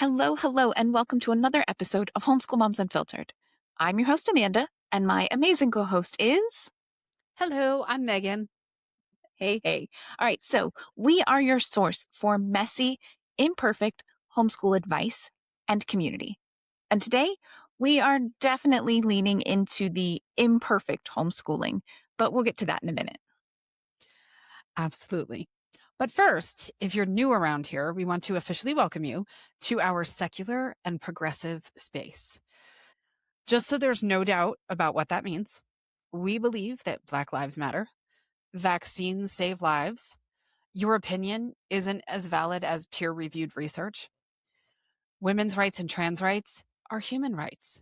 Hello, hello, and welcome to another episode of Homeschool Moms Unfiltered. I'm your host, Amanda, and my amazing co-host is... Hello, I'm Megan. Hey, hey. All right, so we are your source for messy, imperfect homeschool advice and community. And today, we are definitely leaning into the imperfect homeschooling, but we'll get to that in a minute. Absolutely. But first, if you're new around here, we want to officially welcome you to our secular and progressive space. Just so there's no doubt about what that means, we believe that Black Lives Matter, vaccines save lives, your opinion isn't as valid as peer-reviewed research, women's rights and trans rights are human rights.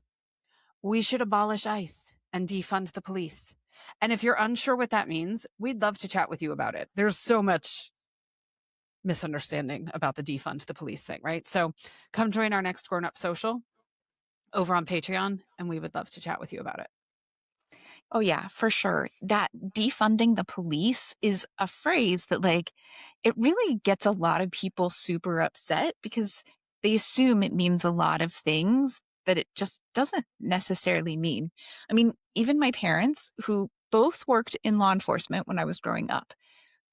We should abolish ICE and defund the police. And if you're unsure what that means, we'd love to chat with you about it. There's so much misunderstanding about the defund the police thing, right? So come join our next Grown Up Social over on Patreon, and we would love to chat with you about it. Oh, yeah, for sure. That defunding the police is a phrase that, it really gets a lot of people super upset because they assume it means a lot of things that it just doesn't necessarily mean. I mean, even my parents, who both worked in law enforcement when I was growing up,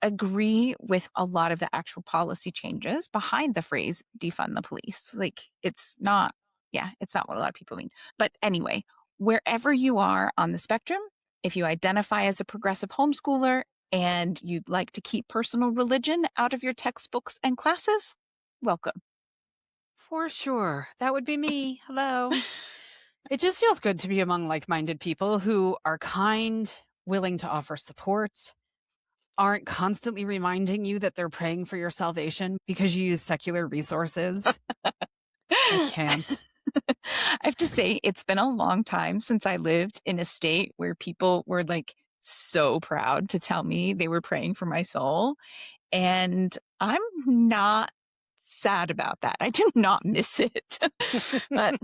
agree with a lot of the actual policy changes behind the phrase defund the police. It's not what a lot of people mean. But anyway, wherever you are on the spectrum, if you identify as a progressive homeschooler and you'd like to keep personal religion out of your textbooks and classes, welcome. For sure. That would be me. Hello. It just feels good to be among like-minded people who are kind, willing to offer support, aren't constantly reminding you that they're praying for your salvation because you use secular resources. I can't. I have to say, it's been a long time since I lived in a state where people were so proud to tell me they were praying for my soul. And I'm not sad about that. I do not miss it. But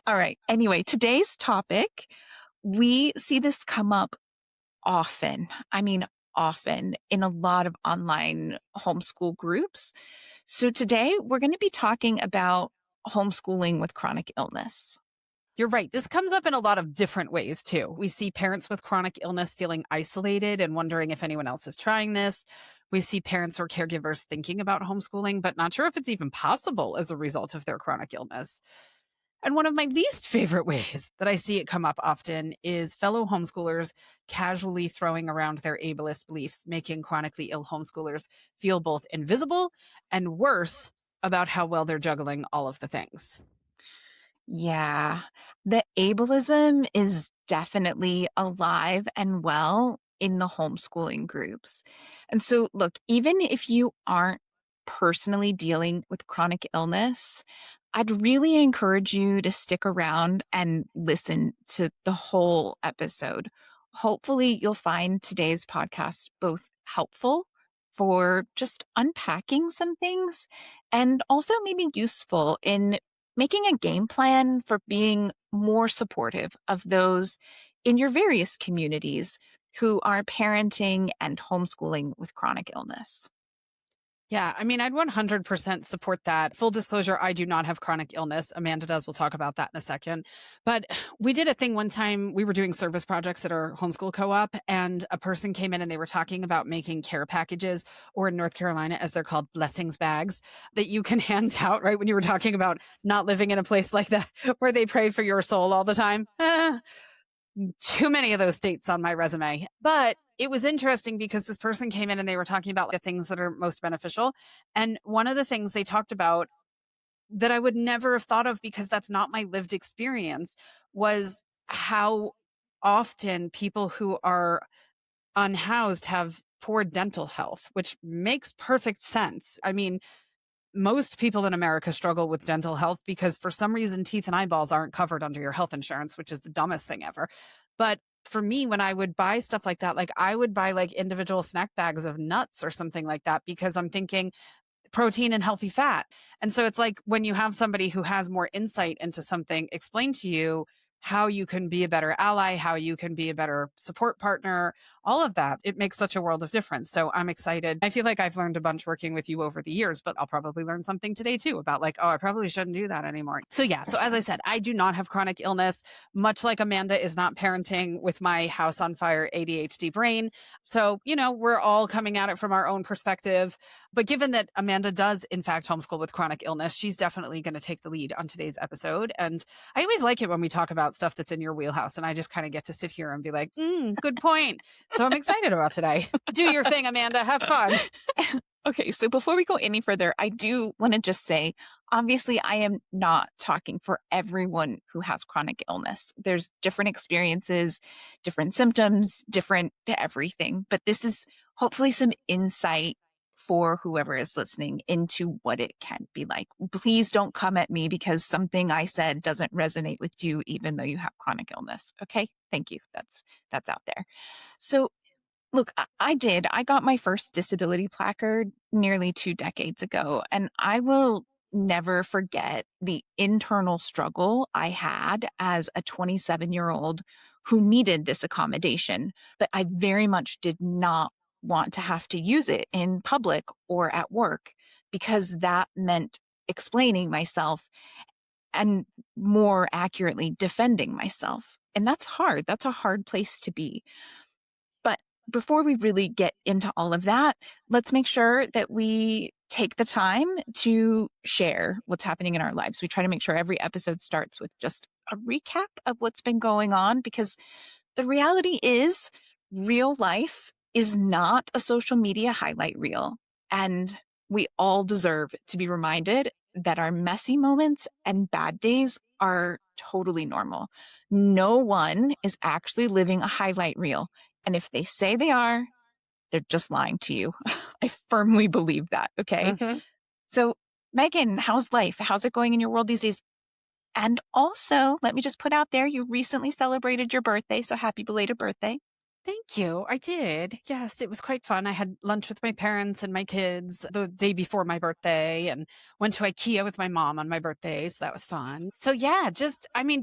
all right. Anyway, today's topic, we see this come up often. I mean, often in a lot of online homeschool groups. So today we're going to be talking about homeschooling with chronic illness. You're right. This comes up in a lot of different ways, too. We see parents with chronic illness feeling isolated and wondering if anyone else is trying this. We see parents or caregivers thinking about homeschooling, but not sure if it's even possible as a result of their chronic illness. And one of my least favorite ways that I see it come up often is fellow homeschoolers casually throwing around their ableist beliefs, making chronically ill homeschoolers feel both invisible and worse about how well they're juggling all of the things. Yeah, the ableism is definitely alive and well in the homeschooling groups. And so, look, even if you aren't personally dealing with chronic illness, I'd really encourage you to stick around and listen to the whole episode. Hopefully, you'll find today's podcast both helpful for just unpacking some things and also maybe useful in making a game plan for being more supportive of those in your various communities who are parenting and homeschooling with chronic illness. Yeah, I mean, I'd 100% support that. Full disclosure, I do not have chronic illness. Amanda does. We'll talk about that in a second. But we did a thing one time. We were doing service projects at our homeschool co-op, and a person came in and they were talking about making care packages, or in North Carolina, as they're called, blessings bags, that you can hand out, right? When you were talking about not living in a place like that where they pray for your soul all the time. Too many of those dates on my resume. But it was interesting because this person came in and they were talking about the things that are most beneficial. And one of the things they talked about that I would never have thought of because that's not my lived experience was how often people who are unhoused have poor dental health, which makes perfect sense. I mean, most people in America struggle with dental health because for some reason teeth and eyeballs aren't covered under your health insurance, which is the dumbest thing ever. But for me, when I would buy stuff like that, I would buy individual snack bags of nuts or something like that because I'm thinking protein and healthy fat. And so it's like when you have somebody who has more insight into something, explain to you how you can be a better ally, how you can be a better support partner, all of that. It makes such a world of difference. So I'm excited. I feel like I've learned a bunch working with you over the years, but I'll probably learn something today too about like, oh, I probably shouldn't do that anymore. So yeah. For So as I sure. said, I do not have chronic illness, much like Amanda is not parenting with my house on fire ADHD brain. So, we're all coming at it from our own perspective. But given that Amanda does, in fact, homeschool with chronic illness, she's definitely going to take the lead on today's episode. And I always like it when we talk about stuff that's in your wheelhouse. And I just kind of get to sit here and be like, good point. So I'm excited about today. Do your thing, Amanda. Have fun. Okay, so before we go any further, I do want to just say, obviously, I am not talking for everyone who has chronic illness. There's different experiences, different symptoms, different to everything. But this is hopefully some insight for whoever is listening into what it can be like. Please don't come at me because something I said doesn't resonate with you, even though you have chronic illness. Okay, thank you. That's out there. So look, I did. I got my first disability placard nearly 2 decades ago, and I will never forget the internal struggle I had as a 27-year-old who needed this accommodation, but I very much did not want to have to use it in public or at work because that meant explaining myself and more accurately defending myself. And that's hard. That's a hard place to be. But before we really get into all of that, let's make sure that we take the time to share what's happening in our lives. We try to make sure every episode starts with just a recap of what's been going on because the reality is real life is not a social media highlight reel. And we all deserve to be reminded that our messy moments and bad days are totally normal. No one is actually living a highlight reel. And if they say they are, they're just lying to you. I firmly believe that. Okay. Mhm. So, Megan, how's life? How's it going in your world these days? And also, let me just put out there, you recently celebrated your birthday. So, happy belated birthday. Thank you. I did. Yes, it was quite fun. I had lunch with my parents and my kids the day before my birthday and went to IKEA with my mom on my birthday. So that was fun. So yeah,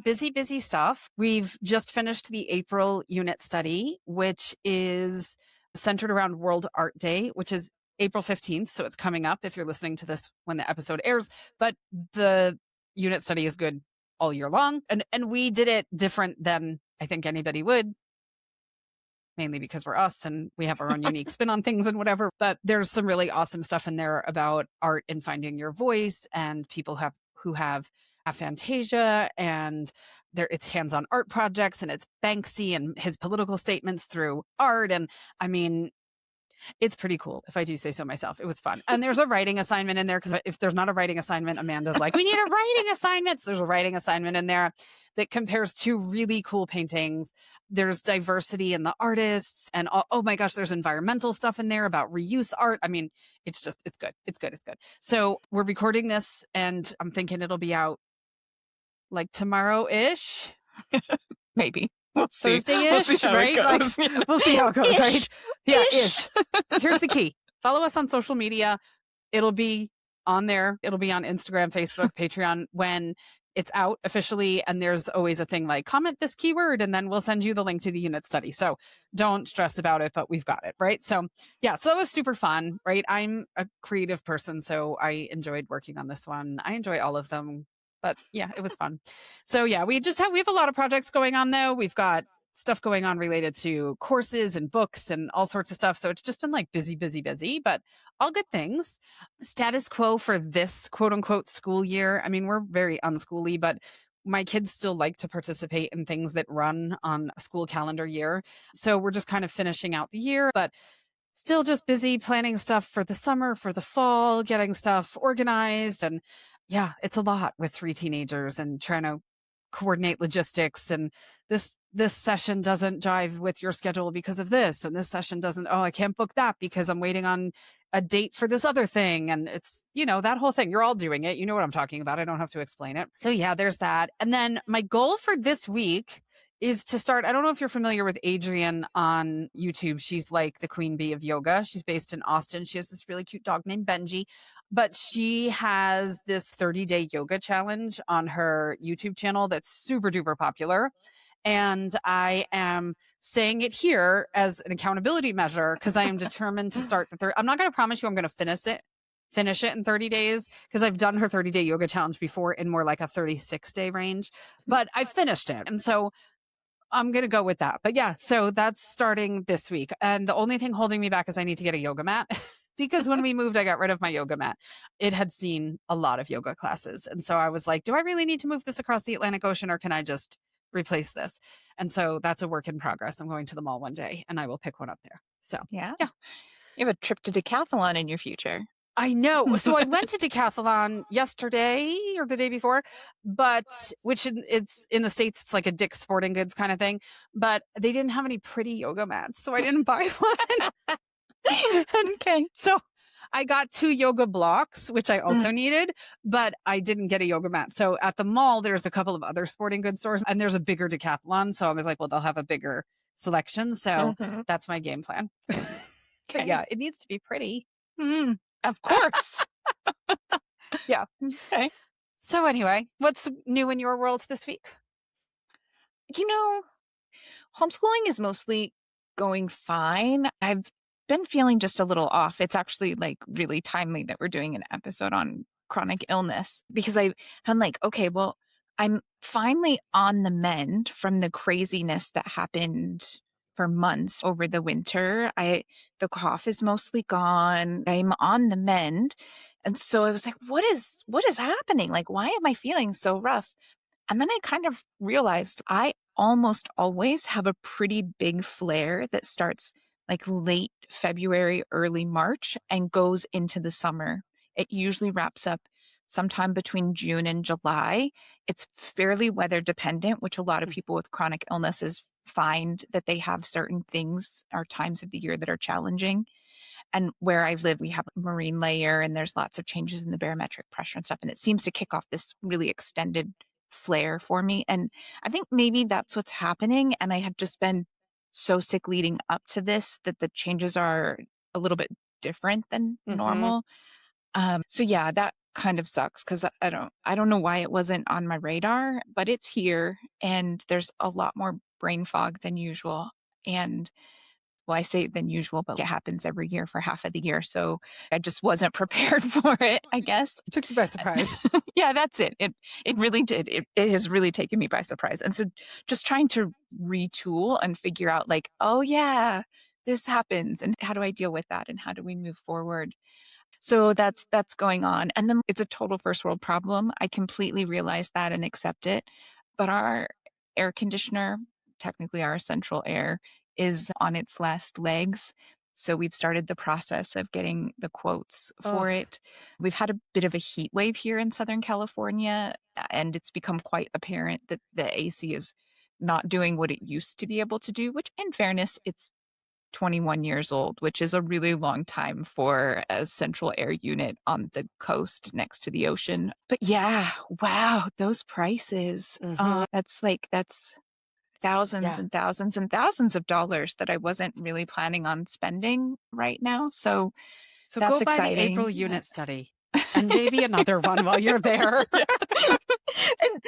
busy, busy stuff. We've just finished the April unit study, which is centered around World Art Day, which is April 15th. So it's coming up if you're listening to this when the episode airs. But the unit study is good all year long. And we did it different than I think anybody would, mainly because we're us and we have our own unique spin on things and whatever. But there's some really awesome stuff in there about art and finding your voice and people who have aphantasia and it's hands-on art projects and it's Banksy and his political statements through art. And I mean, it's pretty cool, if I do say so myself. It was fun. And there's a writing assignment in there because if there's not a writing assignment, Amanda's like, we need a writing assignment. So there's a writing assignment in there that compares two really cool paintings. There's diversity in the artists. And oh my gosh, there's environmental stuff in there about reuse art. I mean, it's good. It's good. So we're recording this and I'm thinking it'll be out like tomorrow-ish. Maybe. We'll see. Thursday-ish, we'll see how right? it goes. Like, we'll see how it goes, right? Yeah, Ish. Here's the key. Follow us on social media. It'll be on there. It'll be on Instagram, Facebook, Patreon when it's out officially. And there's always a thing like comment this keyword and then we'll send you the link to the unit study. So don't stress about it, but we've got it, right? So yeah, so that was super fun, right? I'm a creative person, so I enjoyed working on this one. I enjoy all of them. But yeah, it was fun. So yeah, we have a lot of projects going on though. We've got stuff going on related to courses and books and all sorts of stuff. So it's just been like busy, busy, busy, but all good things. Status quo for this quote unquote school year. I mean, we're very unschooly, but my kids still like to participate in things that run on a school calendar year. So we're just kind of finishing out the year, but still just busy planning stuff for the summer, for the fall, getting stuff organized. And yeah, it's a lot with 3 teenagers and trying to coordinate logistics. And this session doesn't jive with your schedule because of this. And this session doesn't, oh, I can't book that because I'm waiting on a date for this other thing. And it's, that whole thing. You're all doing it. You know what I'm talking about. I don't have to explain it. So yeah, there's that. And then my goal for this week is to start. I don't know if you're familiar with Adrienne on YouTube. She's like the queen bee of yoga. She's based in Austin. She has this really cute dog named Benji, but she has this 30-day yoga challenge on her YouTube channel that's super duper popular. And I am saying it here as an accountability measure because I am determined to start the third. I'm not going to promise you I'm going to finish it in 30 days because I've done her 30-day yoga challenge before in more like a 36-day range, but I finished it. And so I'm going to go with that. But yeah, so that's starting this week. And the only thing holding me back is I need to get a yoga mat because when we moved, I got rid of my yoga mat. It had seen a lot of yoga classes. And so I was like, do I really need to move this across the Atlantic Ocean or can I just replace this? And so that's a work in progress. I'm going to the mall one day and I will pick one up there. So Yeah. yeah. You have a trip to Decathlon in your future. I know. So I went to Decathlon yesterday or the day before, but it's in the States, it's like a Dick's Sporting Goods kind of thing, but they didn't have any pretty yoga mats. So I didn't buy one. Okay. So I got 2 yoga blocks, which I also needed, but I didn't get a yoga mat. So at the mall, there's a couple of other sporting goods stores and there's a bigger Decathlon. So I was like, well, they'll have a bigger selection. So that's my game plan. But yeah, it needs to be pretty. Of course. Yeah. Okay. So anyway, what's new in your world this week? You know, homeschooling is mostly going fine. I've been feeling just a little off. It's actually like really timely that we're doing an episode on chronic illness because I'm like, okay, well, I'm finally on the mend from the craziness that happened for months over the winter. The cough is mostly gone. I'm on the mend. And so I was like, what is happening? Like, why am I feeling so rough? And then I kind of realized I almost always have a pretty big flare that starts like late February, early March, and goes into the summer. It usually wraps up sometime between June and July. It's fairly weather dependent, which a lot of people with chronic illnesses find that they have certain things or times of the year that are challenging. And where I live, we have a marine layer and there's lots of changes in the barometric pressure and stuff. And it seems to kick off this really extended flare for me. And I think maybe that's what's happening. And I had just been so sick leading up to this that the changes are a little bit different than normal. So yeah, that kind of sucks because I don't know why it wasn't on my radar, but it's here and there's a lot more brain fog than usual. And well, I say than usual, but it happens every year for half of the year. So I just wasn't prepared for it, I guess. Took you by surprise. Yeah, that's it. It really did. It has really taken me by surprise. And so just trying to retool and figure out like, oh yeah, this happens and how do I deal with that and how do we move forward? So that's going on. And then it's a total first world problem. I completely realize that and accept it. But our air conditioner, technically our central air, is on its last legs. So we've started the process of getting the quotes for it. We've had a bit of a heat wave here in Southern California, and it's become quite apparent that the AC is not doing what it used to be able to do, which in fairness, it's 21 years old, which is a really long time for a central air unit on the coast next to the ocean. But yeah, wow, those prices. That's thousands and thousands and thousands of dollars that I wasn't really planning on spending right now. So So that's go buy the exciting. April unit study and maybe another one while you're there.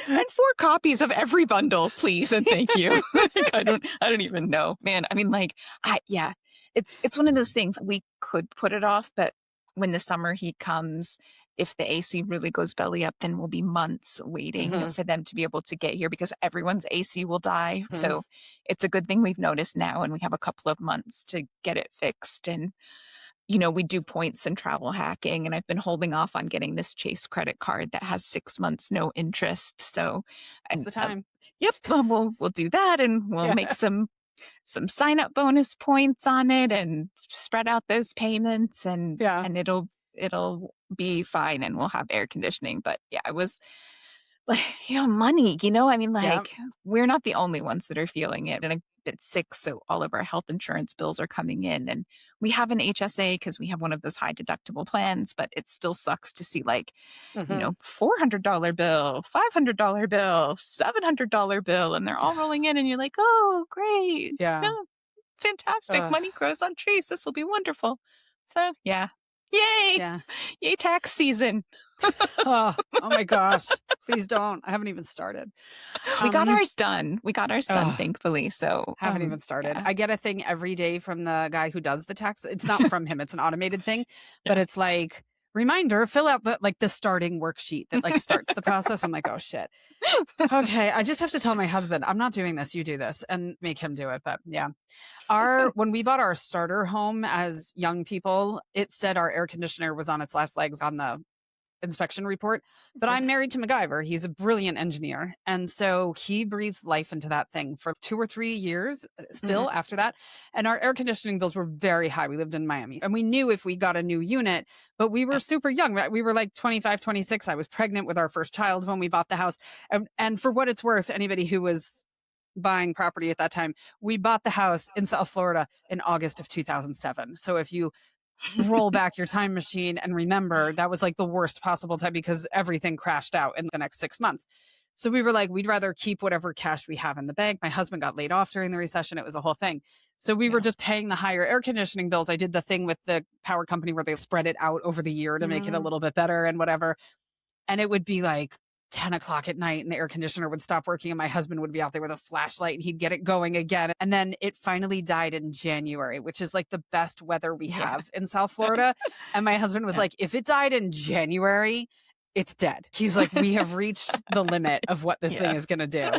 and 4 copies of every bundle, please and thank you. I don't even know, man. I mean, like, it's one of those things we could put it off, but when the summer heat comes, if the AC really goes belly up, then we'll be months waiting for them to be able to get here because everyone's AC will die. So it's a good thing we've noticed now, and we have a couple of months to get it fixed. And we do points and travel hacking, and I've been holding off on getting this Chase credit card that has 6 months no interest. So, It's the time. yep, we'll do that, and we'll make some sign up bonus points on it, and spread out those payments, and it'll be fine, and we'll have air conditioning. But yeah, I was like, money, I mean, like, we're not the only ones that are feeling it. And I'm a bit sick, so all of our health insurance bills are coming in. And we have an HSA because we have one of those high deductible plans, but it still sucks to see like, $400 bill, $500 bill, $700 bill, and they're all rolling in and you're like, oh, great. Yeah. Fantastic. Money grows on trees. This will be wonderful. So yeah, Yay! Yeah. Yay, tax season. Oh my gosh. Please don't. I haven't even started. We got Um, ours done. We got ours done, oh, thankfully. So, haven't even started. yeah. I get a thing every day from the guy who does the tax. It's not from him, it's an automated thing, but Yeah. it's like, reminder, fill out the starting worksheet that like starts the process. I'm like, oh shit. Okay, I just have to tell my husband, I'm not doing this, you do this, and make him do it. But yeah. When we bought our starter home as young people, it said our air conditioner was on its last legs on the inspection report. But I'm married to MacGyver. He's a brilliant engineer. And so he breathed life into that thing for 2 or 3 years Mhm. still after that. And our air conditioning bills were very high. We lived in Miami and we knew if we got a new unit, but we were super young. Right? We were like 25, 26. I was pregnant with our first child when we bought the house. And for what it's worth, anybody who was buying property at that time, we bought the house in South Florida in August of 2007. So if you roll back your time machine and remember that was like the worst possible time because everything crashed out in the next 6 months. So we were like, we'd rather keep whatever cash we have in the bank. My husband got laid off during the recession. It was a whole thing. So we were Yeah. just paying the higher air conditioning bills. I did the thing with the power company where they spread it out over the year to make it a Mhm. little bit better and whatever. And it would be like 10 o'clock at night and the air conditioner would stop working and my husband would be out there with a flashlight and he'd get it going again. And then it finally died in January, which is like the best weather we Yeah. have in South Florida. And my husband was Yeah. like, if it died in January, it's dead. He's like, we have reached the limit of what this thing Yeah. is going to do.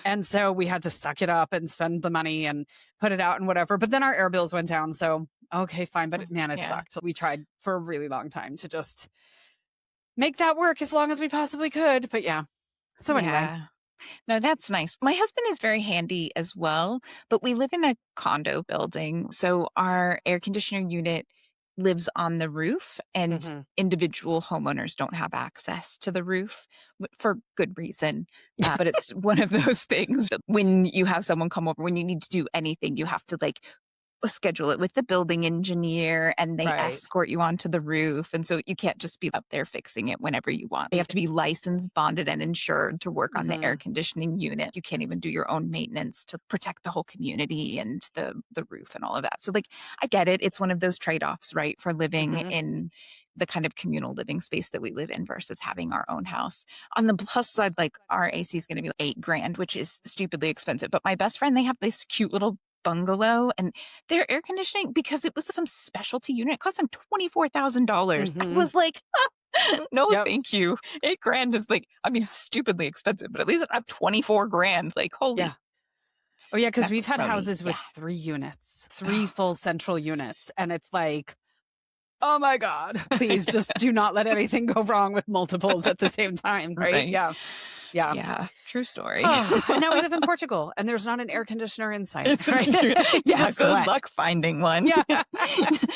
And so we had to suck it up and spend the money and put it out and whatever. But then our air bills went down. So, okay, fine. But man, it Yeah. sucked. So we tried for a really long time to just make that work as long as we possibly could. But yeah. So anyway. Yeah. No, that's nice. My husband is very handy as well, but we live in a condo building. So our air conditioner unit lives on the roof, and Mhm. individual homeowners don't have access to the roof for good reason. But it's one of those things that when you have someone come over, when you need to do anything, you have to like schedule it with the building engineer and they Right. escort you onto the roof. And so you can't just be up there fixing it whenever you want. You have to be licensed, bonded, and insured to work on the air Mhm. conditioning unit. You can't even do your own maintenance to protect the whole community and the roof and all of that. So like I get it. It's one of those trade-offs, right? For living Mhm. in the kind of communal living space that we live in versus having our own house. On the plus side, like our AC is going to be like $8,000, which is stupidly expensive. But my best friend, they have this cute little bungalow and their air conditioning, because it was some specialty unit, it cost them $24,000. I Mhm. was like, no, Yep. thank you. $8,000 is like, I mean, stupidly expensive, but at least I have 24,000. Like, holy Yeah. Oh yeah, because we've had macaroni. houses with Yeah. 3 units, 3 full central units, and it's like, oh my God, please just do not let anything go wrong with multiples at the same time, right? Right. Yeah. Yeah. Yeah. True story. Oh, and now we live in Portugal and there's not an air conditioner in sight, It's right? true. Yeah, Just good sweat. luck finding one. Yeah. The air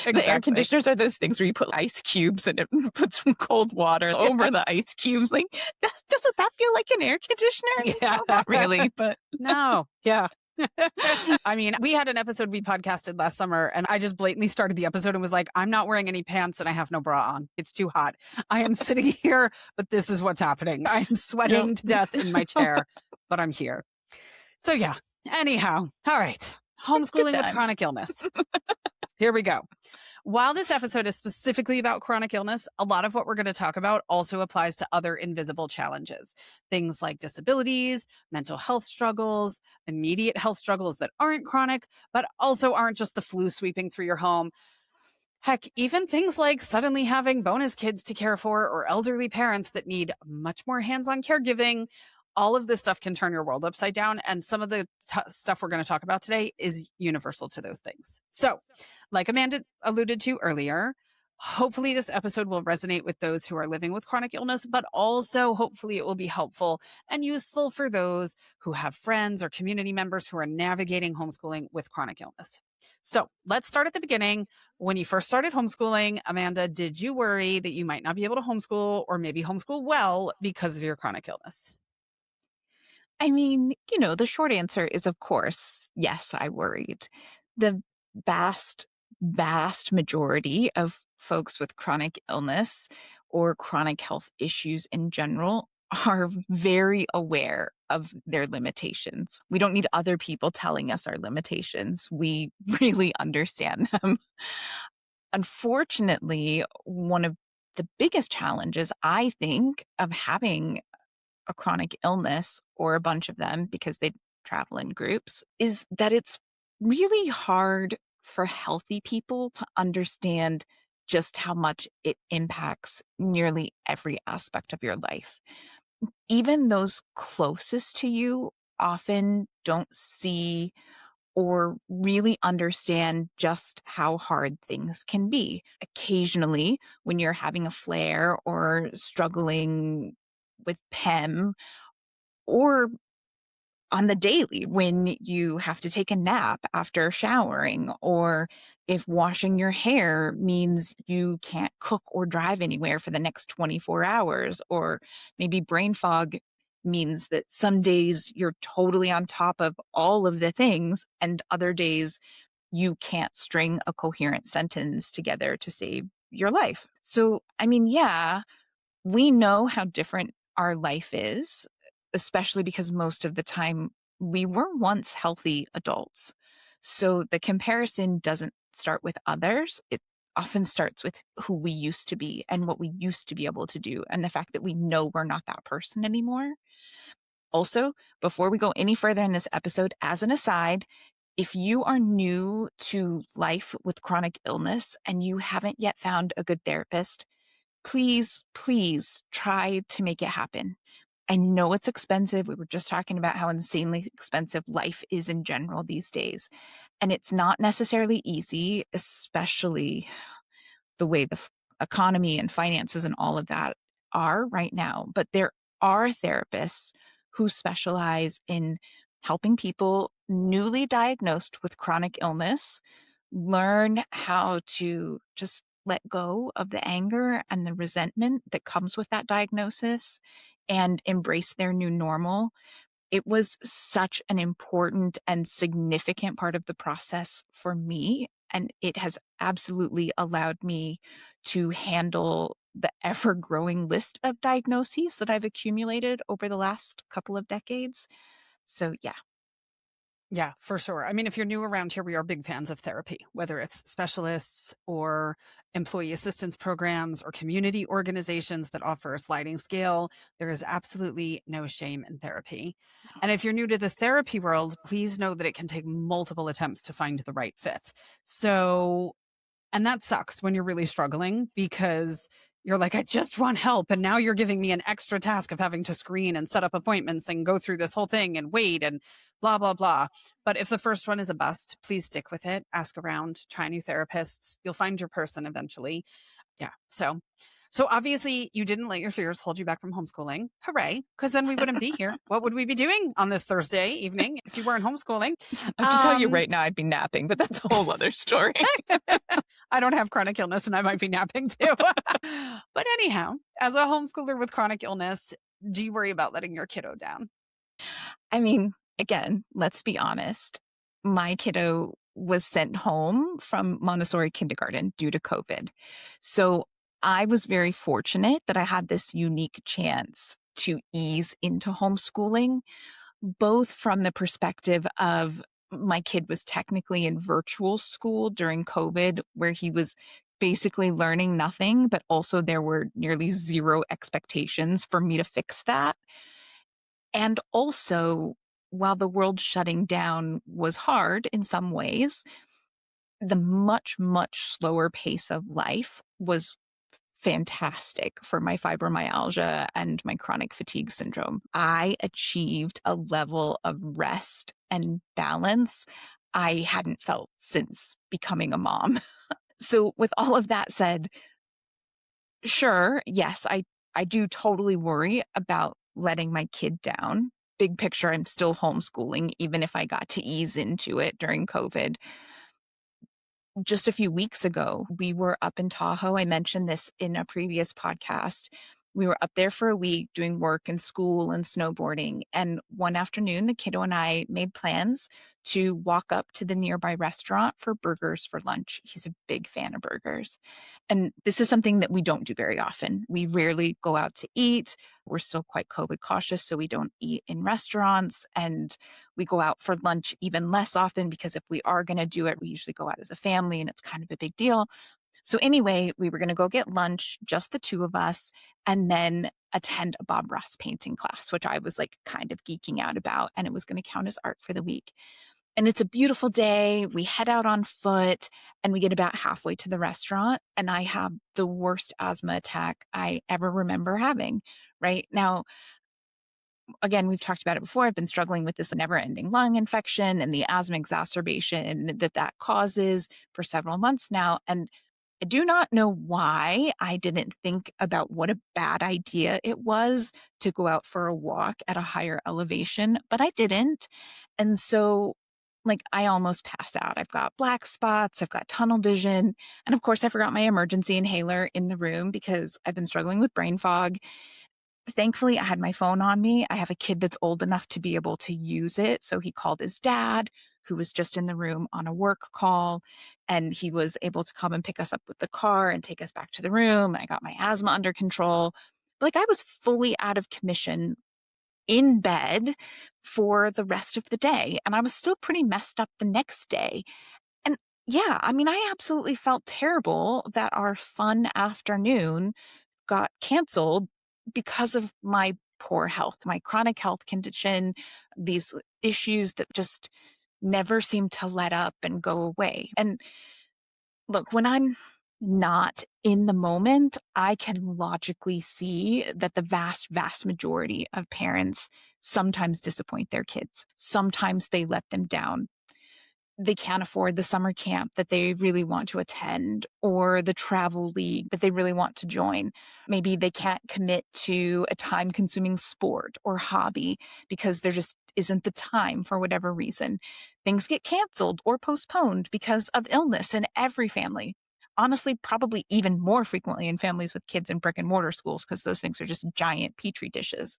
Exactly. conditioners are those things where you put ice cubes and it puts some cold water over the ice cubes. Like, doesn't that feel like an air conditioner? Yeah. No, not really, but No. Yeah. I mean, we had an episode we podcasted last summer and I just blatantly started the episode and was like, I'm not wearing any pants and I have no bra on. It's too hot. I am sitting here, but this is what's happening. I am sweating to death in my chair, but I'm here. So yeah. Anyhow. All right. good Homeschooling with times. chronic illness. Here we go. While this episode is specifically about chronic illness, a lot of what we're going to talk about also applies to other invisible challenges. Things like disabilities, mental health struggles, immediate health struggles that aren't chronic, but also aren't just the flu sweeping through your home. Heck, even things like suddenly having bonus kids to care for or elderly parents that need much more hands-on caregiving. All of this stuff can turn your world upside down. And some of the stuff we're going to talk about today is universal to those things. So, like Amanda alluded to earlier, hopefully this episode will resonate with those who are living with chronic illness, but also hopefully it will be helpful and useful for those who have friends or community members who are navigating homeschooling with chronic illness. So let's start at the beginning. When you first started homeschooling, Amanda, did you worry that you might not be able to homeschool or maybe homeschool well because of your chronic illness? I mean, the short answer is, of course, yes, I worried. The vast, vast majority of folks with chronic illness or chronic health issues in general are very aware of their limitations. We don't need other people telling us our limitations. We really understand them. Unfortunately, one of the biggest challenges, I think, of having a chronic illness or a bunch of them because they travel in groups is that it's really hard for healthy people to understand just how much it impacts nearly every aspect of your life. Even those closest to you often don't see or really understand just how hard things can be. Occasionally, when you're having a flare or struggling with PEM, or on the daily when you have to take a nap after showering, or if washing your hair means you can't cook or drive anywhere for the next 24 hours, or maybe brain fog means that some days you're totally on top of all of the things and other days you can't string a coherent sentence together to save your life. So, I mean, yeah, we know how different our life is, especially because most of the time we were once healthy adults. So the comparison doesn't start with others. It often starts with who we used to be and what we used to be able to do, and the fact that we know we're not that person anymore. Also, before we go any further in this episode, as an aside, if you are new to life with chronic illness and you haven't yet found a good therapist, please, please try to make it happen. I know it's expensive. We were just talking about how insanely expensive life is in general these days. And it's not necessarily easy, especially the way the economy and finances and all of that are right now. But there are therapists who specialize in helping people newly diagnosed with chronic illness learn how to just let go of the anger and the resentment that comes with that diagnosis and embrace their new normal. It was such an important and significant part of the process for me, and it has absolutely allowed me to handle the ever growing list of diagnoses that I've accumulated over the last couple of decades. So, yeah. Yeah, for sure. I mean, if you're new around here, we are big fans of therapy, whether it's specialists or employee assistance programs or community organizations that offer a sliding scale. There is absolutely no shame in therapy. And if you're new to the therapy world, please know that it can take multiple attempts to find the right fit. So, and that sucks when you're really struggling because you're like, I just want help. And now you're giving me an extra task of having to screen and set up appointments and go through this whole thing and wait and blah, blah, blah. But if the first one is a bust, please stick with it. Ask around, try new therapists. You'll find your person eventually. Yeah. So obviously you didn't let your fears hold you back from homeschooling. Hooray. Because then we wouldn't be here. What would we be doing on this Thursday evening if you weren't homeschooling? I have to tell you right now, I'd be napping, but that's a whole other story. I don't have chronic illness and I might be napping too. But anyhow, as a homeschooler with chronic illness, do you worry about letting your kiddo down? I mean, again, let's be honest. My kiddo was sent home from Montessori kindergarten due to COVID. So I was very fortunate that I had this unique chance to ease into homeschooling, both from the perspective of my kid was technically in virtual school during COVID, where he was basically learning nothing, but also there were nearly zero expectations for me to fix that. And also, while the world shutting down was hard in some ways, the much, much slower pace of life was fantastic for my fibromyalgia and my chronic fatigue syndrome. I achieved a level of rest and balance I hadn't felt since becoming a mom. So, with all of that said, sure, yes, I do totally worry about letting my kid down. Big picture, I'm still homeschooling, even if I got to ease into it during COVID. Just a few weeks ago, we were up in Tahoe. I mentioned this in a previous podcast. We were up there for a week doing work and school and snowboarding. And one afternoon, the kiddo and I made plans to walk up to the nearby restaurant for burgers for lunch. He's a big fan of burgers. And this is something that we don't do very often. We rarely go out to eat. We're still quite COVID cautious, so we don't eat in restaurants. And we go out for lunch even less often because if we are going to do it, we usually go out as a family and it's kind of a big deal. So anyway, we were going to go get lunch, just the two of us, and then attend a Bob Ross painting class, which I was like kind of geeking out about, and it was going to count as art for the week. And it's a beautiful day. We head out on foot and we get about halfway to the restaurant, and I have the worst asthma attack I ever remember having. Right now, again, we've talked about it before. I've been struggling with this never ending lung infection and the asthma exacerbation that causes for several months now. And I do not know why I didn't think about what a bad idea it was to go out for a walk at a higher elevation, but I didn't. And so, like, I almost pass out. I've got black spots, I've got tunnel vision. And of course, I forgot my emergency inhaler in the room because I've been struggling with brain fog. Thankfully, I had my phone on me. I have a kid that's old enough to be able to use it. So he called his dad, who was just in the room on a work call, and he was able to come and pick us up with the car and take us back to the room. I got my asthma under control. Like, I was fully out of commission in bed for the rest of the day. And I was still pretty messed up the next day. And yeah, I mean, I absolutely felt terrible that our fun afternoon got canceled because of my poor health, my chronic health condition, these issues that just never seem to let up and go away. And look, when I'm not in the moment, I can logically see that the vast, vast majority of parents sometimes disappoint their kids. Sometimes they let them down. They can't afford the summer camp that they really want to attend or the travel league that they really want to join. Maybe they can't commit to a time consuming sport or hobby because there just isn't the time for whatever reason. Things get canceled or postponed because of illness in every family. Honestly, probably even more frequently in families with kids in brick and mortar schools because those things are just giant petri dishes.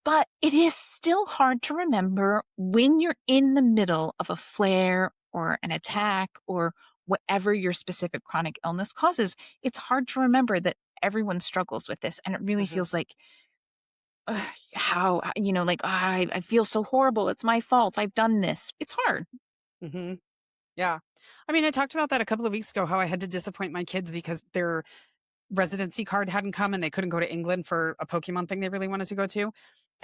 But it is still hard to remember when you're in the middle of a flare or an attack or whatever your specific chronic illness causes. It's hard to remember that everyone struggles with this. And it really Mhm. feels like, how, like, I feel so horrible. It's my fault. I've done this. It's hard. Mhm. Yeah. I mean, I talked about that a couple of weeks ago, how I had to disappoint my kids because their residency card hadn't come and they couldn't go to England for a Pokemon thing they really wanted to go to.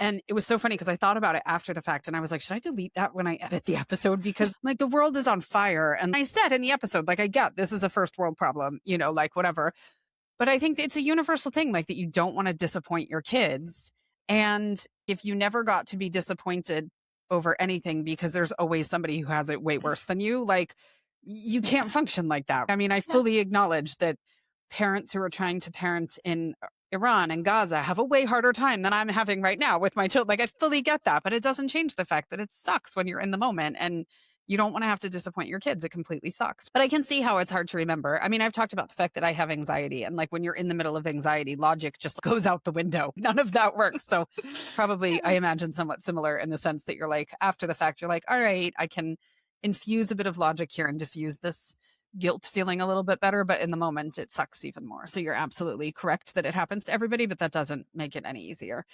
And it was so funny because I thought about it after the fact and I was like, should I delete that when I edit the episode? Because like the world is on fire. And I said in the episode, like, I get this is a first world problem, like whatever. But I think it's a universal thing, like that you don't want to disappoint your kids. And if you never got to be disappointed over anything because there's always somebody who has it way worse than you, like you can't Yeah. function like that. I mean, I Yeah. fully acknowledge that parents who are trying to parent in Iran and Gaza have a way harder time than I'm having right now with my children. Like I fully get that, but it doesn't change the fact that it sucks when you're in the moment and you don't want to have to disappoint your kids. It completely sucks. But I can see how it's hard to remember. I mean, I've talked about the fact that I have anxiety and like when you're in the middle of anxiety, logic just goes out the window. None of that works. So it's probably, I imagine, somewhat similar in the sense that you're like, after the fact, you're like, all right, I can infuse a bit of logic here and diffuse this guilt feeling a little bit better, but in the moment it sucks even more. So you're absolutely correct that it happens to everybody, but that doesn't make it any easier.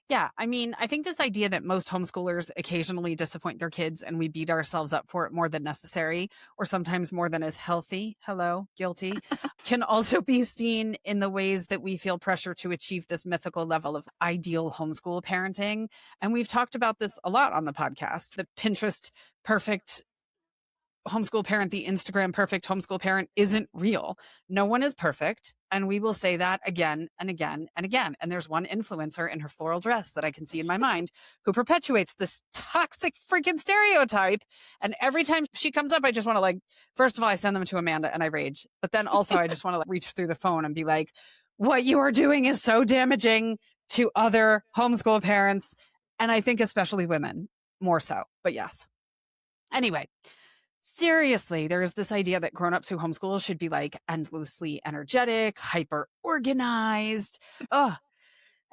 Yeah, I mean, I think this idea that most homeschoolers occasionally disappoint their kids and we beat ourselves up for it more than necessary, or sometimes more than is healthy, hello, guilty, can also be seen in the ways that we feel pressure to achieve this mythical level of ideal homeschool parenting. And we've talked about this a lot on the podcast, the Pinterest perfect homeschool parent, the Instagram perfect homeschool parent isn't real. No one is perfect. And we will say that again and again and again. And there's one influencer in her floral dress that I can see in my mind who perpetuates this toxic freaking stereotype. And every time she comes up, I just want to like, first of all, I send them to Amanda and I rage. But then also I just want to like reach through the phone and be like, what you are doing is so damaging to other homeschool parents. And I think especially women more so. But yes. Anyway, seriously, there is this idea that grown-ups who homeschool should be like endlessly energetic, hyper organized. Ugh.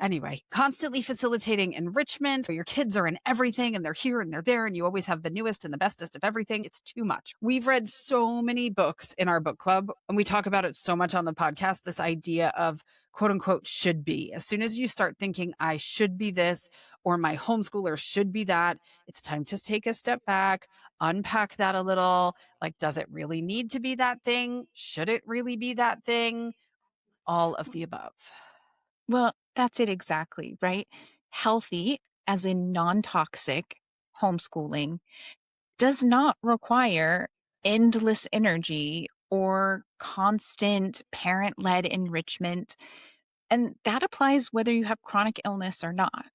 Anyway, constantly facilitating enrichment. Your kids are in everything and they're here and they're there, and you always have the newest and the bestest of everything. It's too much. We've read so many books in our book club, and we talk about it so much on the podcast, this idea of quote unquote should be. As soon as you start thinking, I should be this, or my homeschooler should be that, it's time to take a step back, unpack that a little. Like, does it really need to be that thing? Should it really be that thing? All of the above. Well, that's it exactly, right? Healthy, as in non toxic homeschooling, does not require endless energy or constant parent led enrichment. And that applies whether you have chronic illness or not.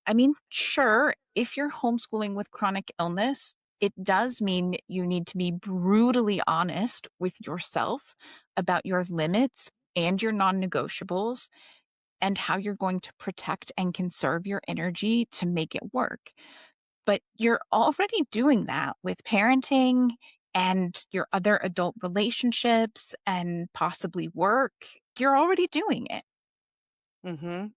I mean, sure, if you're homeschooling with chronic illness, it does mean you need to be brutally honest with yourself about your limits and your non negotiables and how you're going to protect and conserve your energy to make it work. But you're already doing that with parenting and your other adult relationships and possibly work. You're already doing it. Mm-hmm.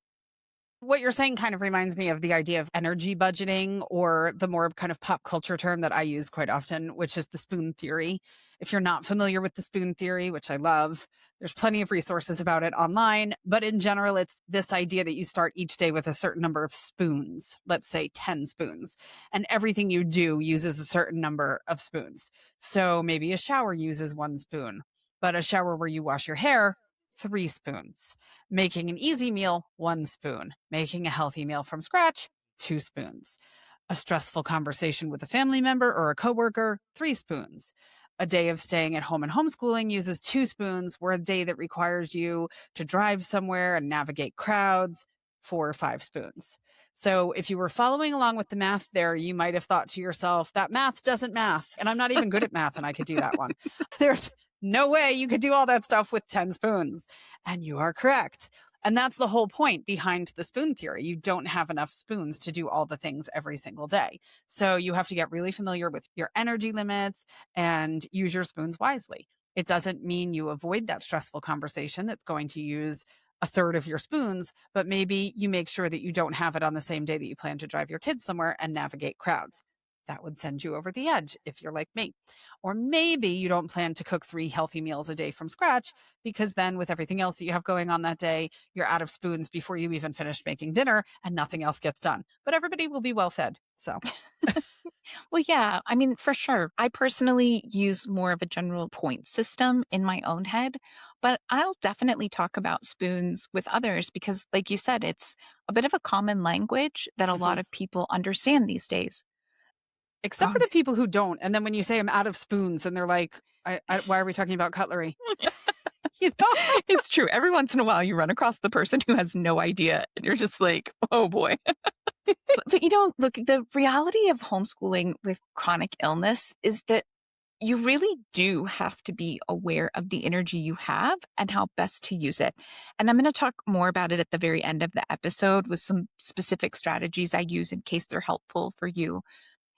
What you're saying kind of reminds me of the idea of energy budgeting, or the more kind of pop culture term that I use quite often, which is the spoon theory. If you're not familiar with the spoon theory, which I love, there's plenty of resources about it online. But in general, it's this idea that you start each day with a certain number of spoons, let's say 10 spoons, and everything you do uses a certain number of spoons. So maybe a shower uses 1 spoon, but a shower where you wash your hair, 3 spoons. Making an easy meal, 1 spoon. Making a healthy meal from scratch, 2 spoons. A stressful conversation with a family member or a coworker, 3 spoons. A day of staying at home and homeschooling uses 2 spoons, where a day that requires you to drive somewhere and navigate crowds, 4 or 5 spoons. So if you were following along with the math there, you might have thought to yourself, that math doesn't math. And I'm not even good at math and I could do that one. There's no way you could do all that stuff with 10 spoons. And you are correct. And that's the whole point behind the spoon theory. You don't have enough spoons to do all the things every single day. So you have to get really familiar with your energy limits and use your spoons wisely. It doesn't mean you avoid that stressful conversation that's going to use a third of your spoons, but maybe you make sure that you don't have it on the same day that you plan to drive your kids somewhere and navigate crowds. That would send you over the edge if you're like me. Or maybe you don't plan to cook 3 healthy meals a day from scratch, because then with everything else that you have going on that day, you're out of spoons before you even finish making dinner and nothing else gets done. But everybody will be well fed. So Well, yeah, I mean, for sure. I personally use more of a general point system in my own head, but I'll definitely talk about spoons with others because, like you said, it's a bit of a common language that a lot mhm. of people understand these days. Except for Um, the people who don't. And then when you say I'm out of spoons and they're like, why are we talking about cutlery? You know? it's true. Every once in a while, you run across the person who has no idea, and you're just like, oh boy. But, look, the reality of homeschooling with chronic illness is that you really do have to be aware of the energy you have and how best to use it. And I'm going to talk more about it at the very end of the episode with some specific strategies I use in case they're helpful for you.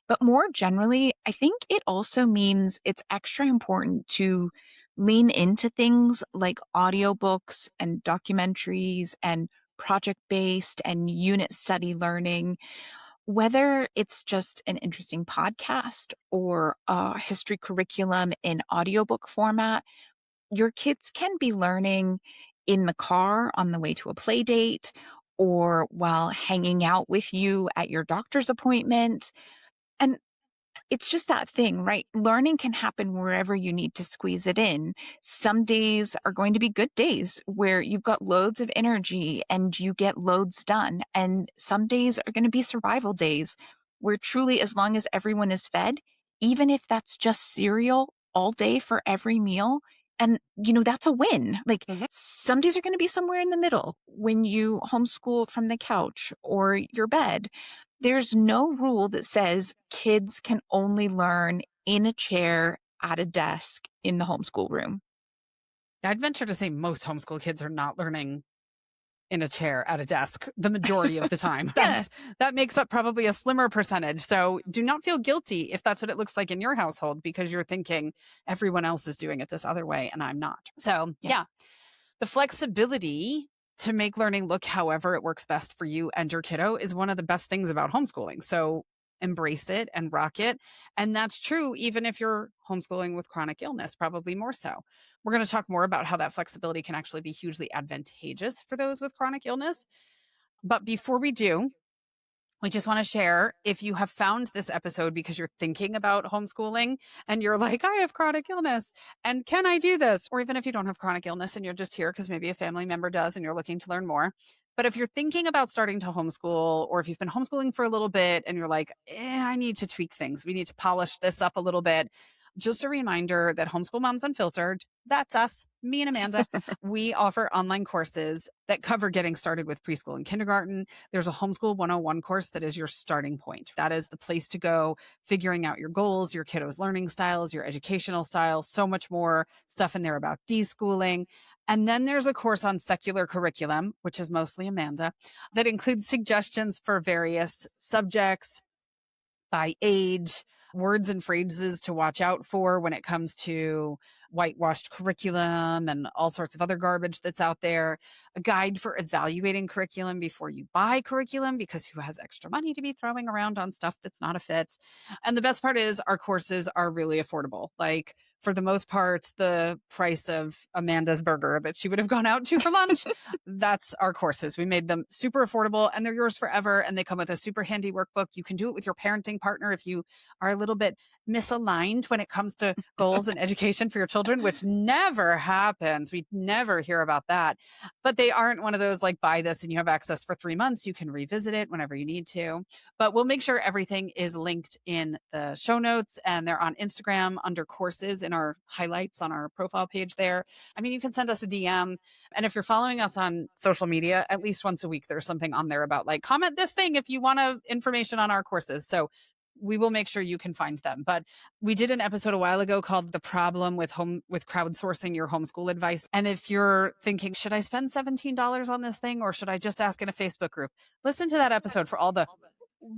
But more generally, I think it also means it's extra important to lean into things like audiobooks and documentaries and project based and unit study learning, whether it's just an interesting podcast or a history curriculum in audiobook format. Your kids can be learning in the car on the way to a play date or while hanging out with you at your doctor's appointment. And it's just that thing, right? Learning can happen wherever you need to squeeze it in. Some days are going to be good days where you've got loads of energy and you get loads done. And some days are going to be survival days where truly, as long as everyone is fed, even if that's just cereal all day for every meal, and that's a win. Like Mhm. some days are going to be somewhere in the middle when you homeschool from the couch or your bed. There's no rule that says kids can only learn in a chair at a desk in the homeschool room. I'd venture to say most homeschool kids are not learning in a chair at a desk the majority of the time. Yeah. That makes up probably a slimmer percentage. So do not feel guilty if that's what it looks like in your household, because you're thinking everyone else is doing it this other way and I'm not. So Yeah. yeah, the flexibility to make learning look however it works best for you and your kiddo is one of the best things about homeschooling. So embrace it and rock it. And that's true even if you're homeschooling with chronic illness, probably more so. We're going to talk more about how that flexibility can actually be hugely advantageous for those with chronic illness. But before we do, we just want to share if you have found this episode because you're thinking about homeschooling and you're like, I have chronic illness and can I do this? Or even if you don't have chronic illness and you're just here because maybe a family member does and you're looking to learn more. But if you're thinking about starting to homeschool, or if you've been homeschooling for a little bit and you're like, I need to tweak things, we need to polish this up a little bit. Just a reminder that Homeschool Moms Unfiltered, that's us, me and Amanda. We offer online courses that cover getting started with preschool and kindergarten. There's a Homeschool 101 course that is your starting point. That is the place to go, figuring out your goals, your kiddos' learning styles, your educational style, so much more stuff in there about deschooling. And then there's a course on secular curriculum, which is mostly Amanda, that includes suggestions for various subjects by age, words and phrases to watch out for when it comes to whitewashed curriculum and all sorts of other garbage that's out there, a guide for evaluating curriculum before you buy curriculum, because who has extra money to be throwing around on stuff that's not a fit? And the best part is our courses are really affordable. Like, for the most part, the price of Amanda's burger that she would have gone out to for lunch, that's our courses. We made them super affordable and they're yours forever. And they come with a super handy workbook. You can do it with your parenting partner if you are a little bit misaligned when it comes to goals and education for your children, which never happens. We never hear about that. But they aren't one of those like, buy this and you have access for 3 months. You can revisit it whenever you need to. But we'll make sure everything is linked in the show notes, and they're on Instagram under courses in our highlights on our profile page there. I mean, you can send us a DM. And if you're following us on social media, at least once a week, there's something on there about like, comment this thing if you want information on our courses. So we will make sure you can find them. But we did an episode a while ago called The Problem with Crowdsourcing Your Homeschool Advice. And if you're thinking, should I spend $17 on this thing or should I just ask in a Facebook group? Listen to that episode for all the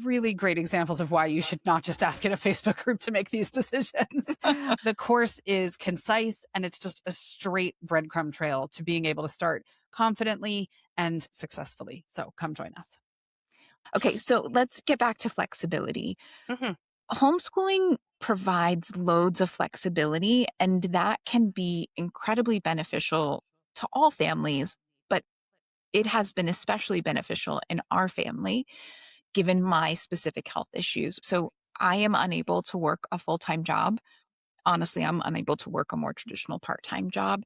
really great examples of why you should not just ask in a Facebook group to make these decisions. The course is concise and it's just a straight breadcrumb trail to being able to start confidently and successfully. So come join us. Okay, so let's get back to flexibility. Mm-hmm. Homeschooling provides loads of flexibility, and that can be incredibly beneficial to all families, but it has been especially beneficial in our family, given my specific health issues. So I am unable to work a full-time job. Honestly, I'm unable to work a more traditional part-time job.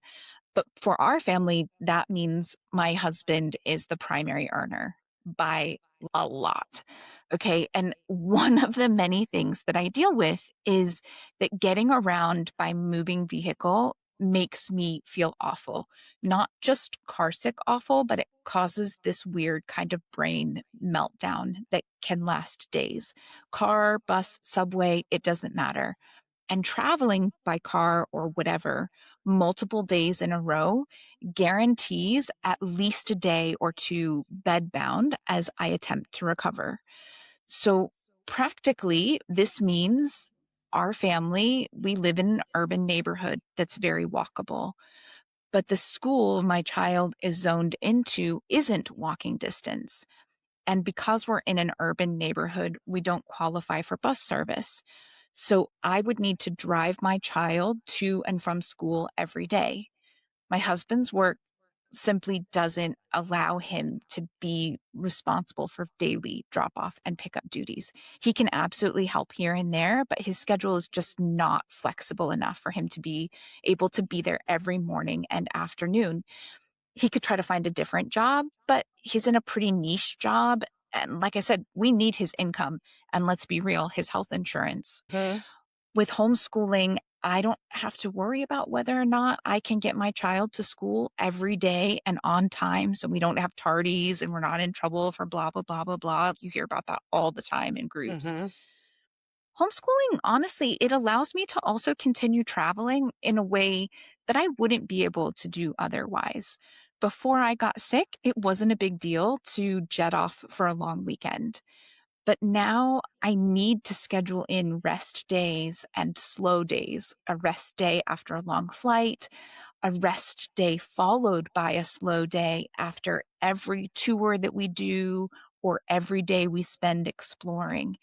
But for our family, that means my husband is the primary earner by a lot. Okay. And one of the many things that I deal with is that getting around by moving vehicle makes me feel awful. Not just car sick awful, but it causes this weird kind of brain meltdown that can last days. Car, bus, subway, it doesn't matter. And traveling by car or whatever multiple days in a row guarantees at least a day or two bedbound as I attempt to recover. So practically, this means our family, we live in an urban neighborhood that's very walkable. But the school my child is zoned into isn't walking distance. And because we're in an urban neighborhood, we don't qualify for bus service. So I would need to drive my child to and from school every day. My husband's work simply doesn't allow him to be responsible for daily drop off and pickup duties. He can absolutely help here and there, but his schedule is just not flexible enough for him to be able to be there every morning and afternoon. He could try to find a different job, but he's in a pretty niche job. And like I said, we need his income. And let's be real, his health insurance. Okay. With homeschooling, I don't have to worry about whether or not I can get my child to school every day and on time. So we don't have tardies and we're not in trouble for blah, blah, blah, blah, blah. You hear about that all the time in groups. Mm-hmm. Homeschooling, honestly, it allows me to also continue traveling in a way that I wouldn't be able to do otherwise. Before I got sick, it wasn't a big deal to jet off for a long weekend. But now I need to schedule in rest days and slow days, a rest day after a long flight, a rest day followed by a slow day after every tour that we do or every day we spend exploring.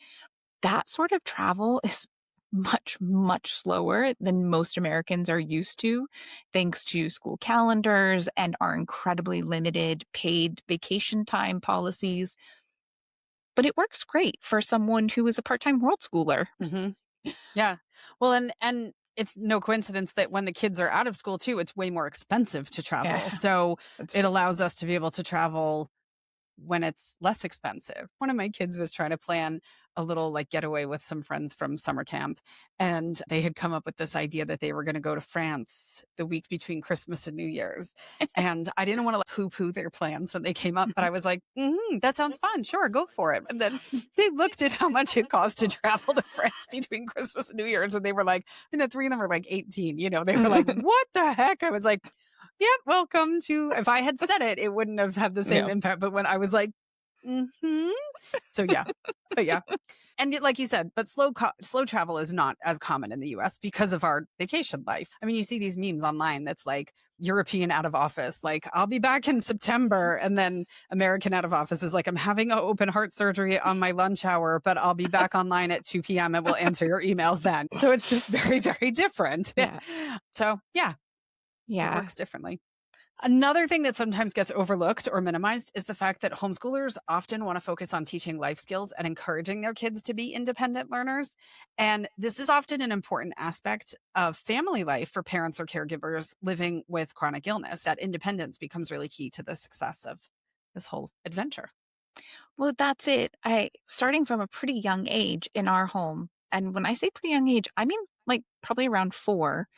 That sort of travel is much, much slower than most Americans are used to, thanks to school calendars and our incredibly limited paid vacation time policies. But it works great for someone who is a part-time world schooler. Hmm. Yeah. Well, and it's no coincidence that when the kids are out of school too, it's way more expensive to Yeah, travel. So that's it true. allows us to be able to travel when it's less expensive. One of my kids was trying to plan a little like getaway with some friends from summer camp. And they had come up with this idea that they were going to go to France the week between Christmas and New Year's. And I didn't want to like, poo poo their plans when they came up, but I was like, that sounds fun. Sure, go for it. And then they looked at how much it cost to travel to France between Christmas and New Year's. And they were like, and the three of them were like 18, they were like, what the heck? I was like, yeah, welcome to. If I had said it, it wouldn't have had the same No. impact. But when I was like, mm-hmm. So yeah, but yeah. And like you said, but slow travel is not as common in the US because of our vacation life. I mean, you see these memes online that's like European out of office, like I'll be back in September. And then American out of office is like, I'm having an open heart surgery on my lunch hour, but I'll be back online at 2 p.m. and we'll answer your emails then. So it's just very, very different. Yeah. So yeah, it Yeah. works differently. Another thing that sometimes gets overlooked or minimized is the fact that homeschoolers often want to focus on teaching life skills and encouraging their kids to be independent learners. And this is often an important aspect of family life for parents or caregivers living with chronic illness. That independence becomes really key to the success of this whole adventure. Well, that's it. I starting from a pretty young age in our home, and when I say pretty young age, I mean like probably around 4,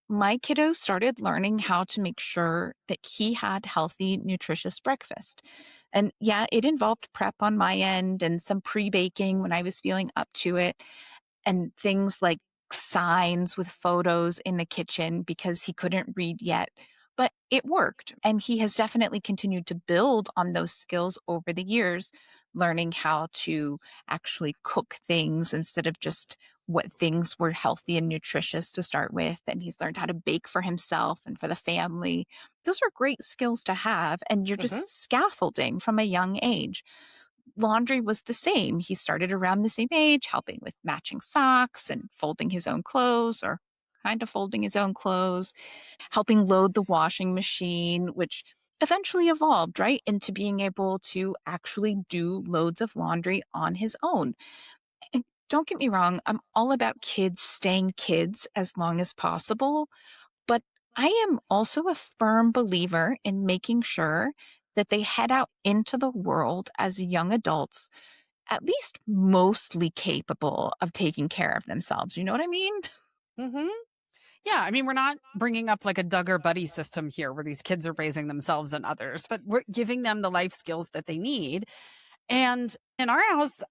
my kiddo started learning how to make sure that he had healthy, nutritious breakfast. And yeah, it involved prep on my end and some pre-baking when I was feeling up to it, and things like signs with photos in the kitchen because he couldn't read yet. But it worked. And he has definitely continued to build on those skills over the years, learning how to actually cook things instead of just what things were healthy and nutritious to start with. And he's learned how to bake for himself and for the family. Those are great skills to have. And you're Hmm. just scaffolding from a young age. Laundry was the same. He started around the same age, helping with matching socks and folding his own clothes or kind of folding his own clothes, helping load the washing machine, which eventually evolved right into being able to actually do loads of laundry on his own. And don't get me wrong, I'm all about kids staying kids as long as possible, but I am also a firm believer in making sure that they head out into the world as young adults, at least mostly capable of taking care of themselves. You know what I mean? Hmm. Yeah, I mean, we're not bringing up like a Duggar buddy system here where these kids are raising themselves and others, but we're giving them the life skills that they need. And in our house,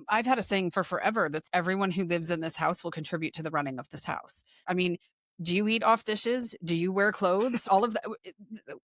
I've had a saying for forever that's everyone who lives in this house will contribute to the running of this house. I mean, do you eat off dishes? Do you wear clothes? All of that.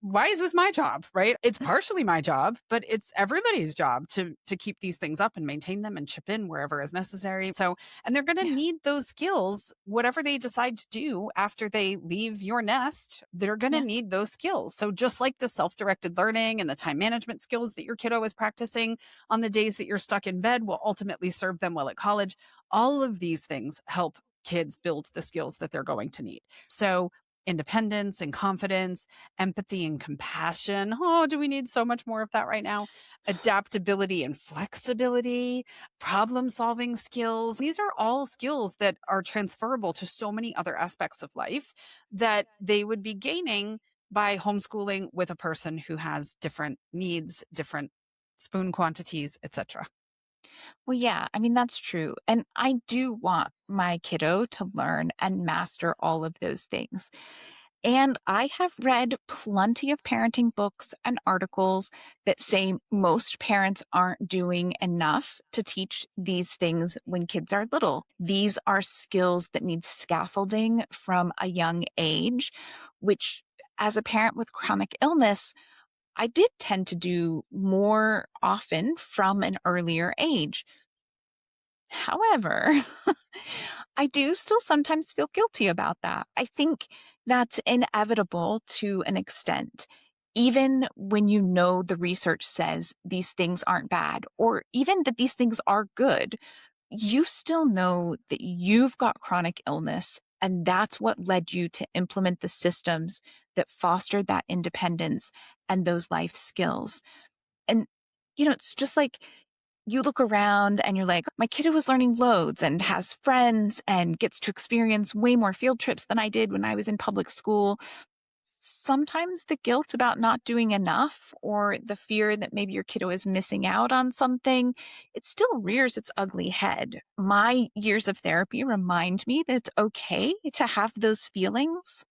Why is this my job? Right? It's partially my job, but it's everybody's job to keep these things up and maintain them and chip in wherever is necessary. So, and they're going to Yeah. need those skills, whatever they decide to do after they leave your nest. They're going to Yeah. need those skills. So, just like the self-directed learning and the time management skills that your kiddo is practicing on the days that you're stuck in bed will ultimately serve them well at college. All of these things help kids build the skills that they're going to need. So, independence and confidence, empathy and compassion. Oh, do we need so much more of that right now? Adaptability and flexibility, problem solving skills. These are all skills that are transferable to so many other aspects of life that they would be gaining by homeschooling with a person who has different needs, different spoon quantities, etc. Well, yeah, I mean, that's true. And I do want my kiddo to learn and master all of those things. And I have read plenty of parenting books and articles that say most parents aren't doing enough to teach these things when kids are little. These are skills that need scaffolding from a young age, which, as a parent with chronic illness, I did tend to do more often from an earlier age. However, I do still sometimes feel guilty about that. I think that's inevitable to an extent. Even when you know the research says these things aren't bad, or even that these things are good, you still know that you've got chronic illness. And that's what led you to implement the systems that fostered that independence and those life skills. And, it's just like you look around and you're like, my kid was learning loads and has friends and gets to experience way more field trips than I did when I was in public school. Sometimes the guilt about not doing enough or the fear that maybe your kiddo is missing out on something, it still rears its ugly head. My years of therapy remind me that it's okay to have those feelings.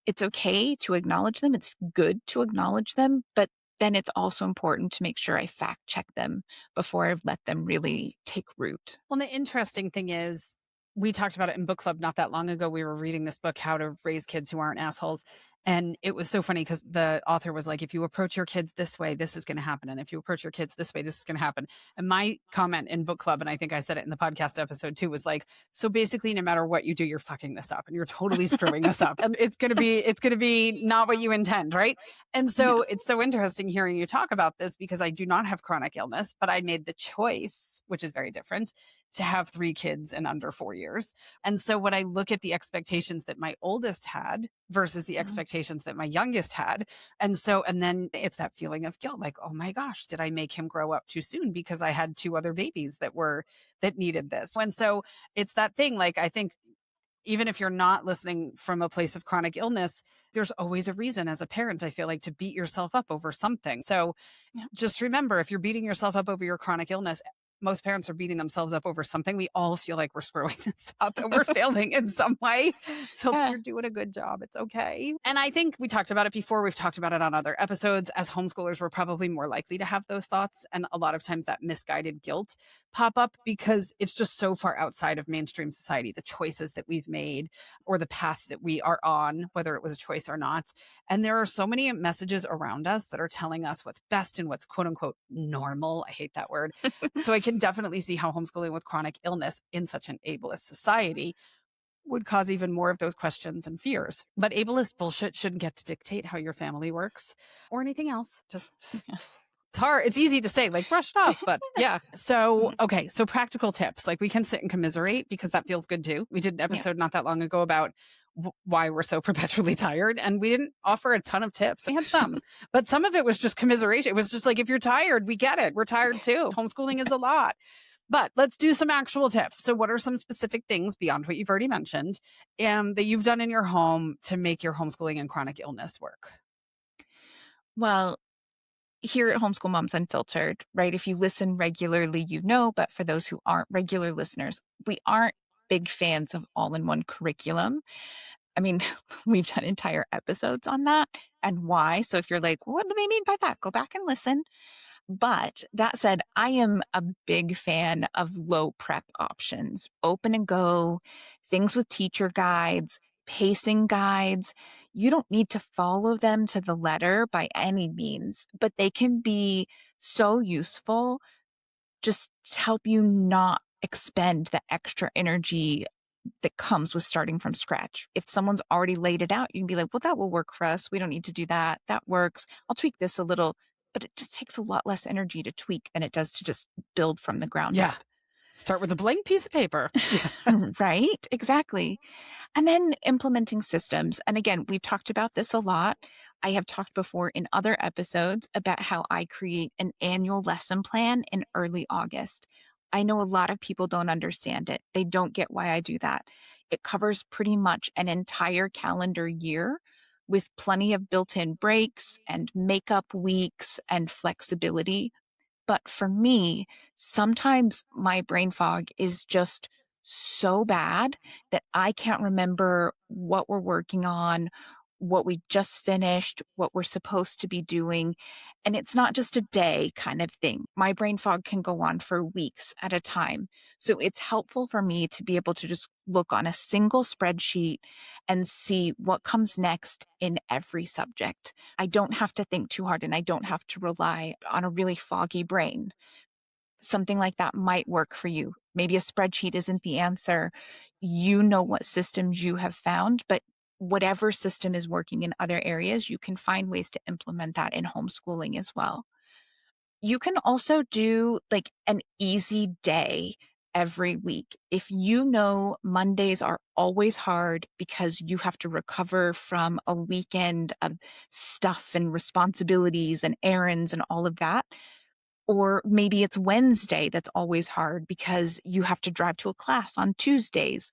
It's okay to acknowledge them. It's good to acknowledge them, but then it's also important to make sure I fact check them before I let them really take root. Well, the interesting thing is, we talked about it in book club not that long ago. We were reading this book, How to Raise Kids Who Aren't Assholes. And it was so funny because the author was like, if you approach your kids this way, this is going to happen. And if you approach your kids this way, this is going to happen. And my comment in book club, and I think I said it in the podcast episode too, was like, so basically, no matter what you do, you're fucking this up and you're totally screwing this up. And it's going to be not what you intend. Right. And Yeah. so it's so interesting hearing you talk about this because I do not have chronic illness, but I made the choice, which is very different, to have 3 kids in under 4 years. And so when I look at the expectations that my oldest had versus the Mhm. expectations that my youngest had, and then it's that feeling of guilt, like, oh my gosh, did I make him grow up too soon because I had 2 other babies that needed this? And so it's that thing, like, I think even if you're not listening from a place of chronic illness, there's always a reason as a parent, I feel like, to beat yourself up over something. So Yeah. just remember, if you're beating yourself up over your chronic illness, most parents are beating themselves up over something. We all feel like we're screwing this up and we're failing in some way. So if Yeah. you're doing a good job, it's okay. And I think we talked about it before. We've talked about it on other episodes. As homeschoolers, we're probably more likely to have those thoughts. And a lot of times that misguided guilt pop up because it's just so far outside of mainstream society, the choices that we've made or the path that we are on, whether it was a choice or not. And there are so many messages around us that are telling us what's best and what's quote unquote normal. I hate that word. So I can definitely see how homeschooling with chronic illness in such an ableist society would cause even more of those questions and fears. But ableist bullshit shouldn't get to dictate how your family works or anything else. Just it's hard. It's easy to say, like, brush it off, but yeah. So, okay. So practical tips, like we can sit and commiserate because that feels good too. We did an Yeah. episode not that long ago about why we're so perpetually tired. And we didn't offer a ton of tips. We had some, but some of it was just commiseration. It was just like, if you're tired, we get it. We're tired too. Homeschooling is a lot. But let's do some actual tips. So what are some specific things beyond what you've already mentioned that you've done in your home to make your homeschooling and chronic illness work? Well, here at Homeschool Moms Unfiltered, right? If you listen regularly, you know, but for those who aren't regular listeners, we aren't big fans of all in one curriculum. I mean, we've done entire episodes on that and why. So if you're like, what do they mean by that? Go back and listen. But that said, I am a big fan of low prep options, open and go, things with teacher guides, pacing guides. You don't need to follow them to the letter by any means, but they can be so useful just to help you not expend the extra energy that comes with starting from scratch. If someone's already laid it out, you can be like, well, that will work for us. We don't need to do that. That works. I'll tweak this a little, but it just takes a lot less energy to tweak than it does to just build from the ground Yeah. up. Start with a blank piece of paper. Right? Exactly. And then implementing systems. And again, we've talked about this a lot. I have talked before in other episodes about how I create an annual lesson plan in early August. I know a lot of people don't understand it. They don't get why I do that. It covers pretty much an entire calendar year with plenty of built in breaks and makeup weeks and flexibility. But for me, sometimes my brain fog is just so bad that I can't remember what we're working on, what we just finished, what we're supposed to be doing. And it's not just a day kind of thing. My brain fog can go on for weeks at a time. So it's helpful for me to be able to just look on a single spreadsheet and see what comes next in every subject. I don't have to think too hard and I don't have to rely on a really foggy brain. something like that might work for you. Maybe a spreadsheet isn't the answer. You know what systems you have found, but whatever system is working in other areas, you can find ways to implement that in homeschooling as well. You can also do like an easy day every week. If you know Mondays are always hard because you have to recover from a weekend of stuff and responsibilities and errands and all of that, or maybe it's Wednesday that's always hard because you have to drive to a class on Tuesdays.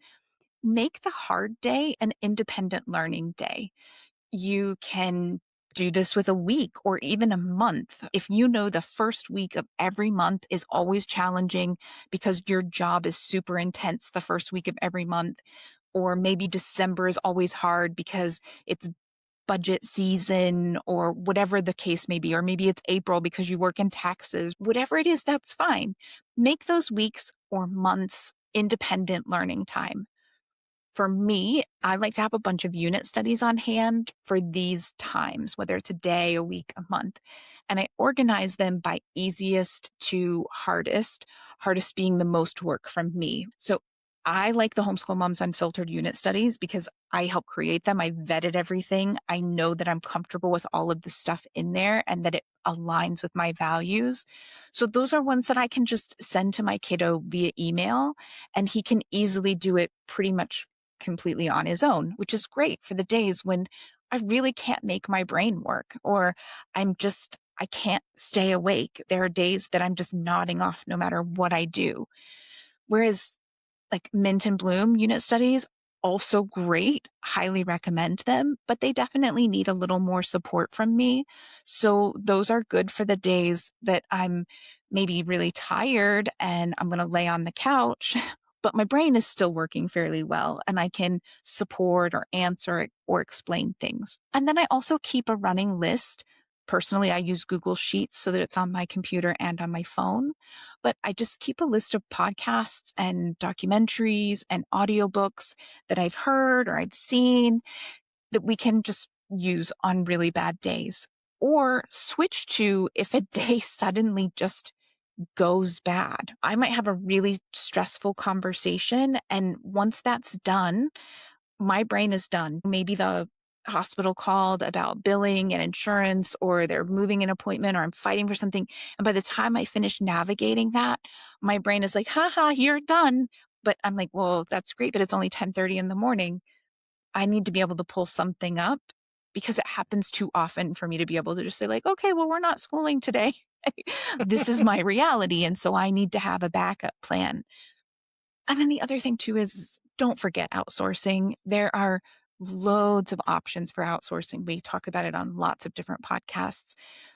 Make the hard day an independent learning day. You can do this with a week or even a month. If you know the first week of every month is always challenging because your job is super intense the first week of every month, or maybe December is always hard because it's budget season or whatever the case may be, or maybe it's April because you work in taxes, whatever it is, that's fine. Make those weeks or months independent learning time. For me, I like to have a bunch of unit studies on hand for these times, whether it's a day, a week, a month. And I organize them by easiest to hardest, hardest being the most work from me. So I like the Homeschool Moms Unfiltered unit studies because I help create them. I vetted everything. I know that I'm comfortable with all of the stuff in there and that it aligns with my values. So those are ones that I can just send to my kiddo via email, and he can easily do it pretty much completely on his own, which is great for the days when I really can't make my brain work, or I can't stay awake. There are days that I'm just nodding off no matter what I do. Whereas like Mint and Bloom unit studies, also great, highly recommend them, but they definitely need a little more support from me. So those are good for the days that I'm maybe really tired and I'm going to lay on the couch, but my brain is still working fairly well and I can support or answer or explain things. And then I also keep a running list. Personally, I use Google Sheets so that it's on my computer and on my phone, but I just keep a list of podcasts and documentaries and audiobooks that I've heard or I've seen that we can just use on really bad days, or switch to if a day suddenly just goes bad. I might have a really stressful conversation, and once that's done, my brain is done. Maybe the hospital called about billing and insurance, or they're moving an appointment, or I'm fighting for something. And by the time I finish navigating that, my brain is like, haha, you're done. But I'm like, well, that's great, but it's only 10:30 in the morning. I need to be able to pull something up because it happens too often for me to be able to just say like, okay, well, we're not schooling today. This is my reality. And so I need to have a backup plan. And then the other thing too is don't forget outsourcing. There are loads of options for outsourcing. We talk about it on lots of different podcasts.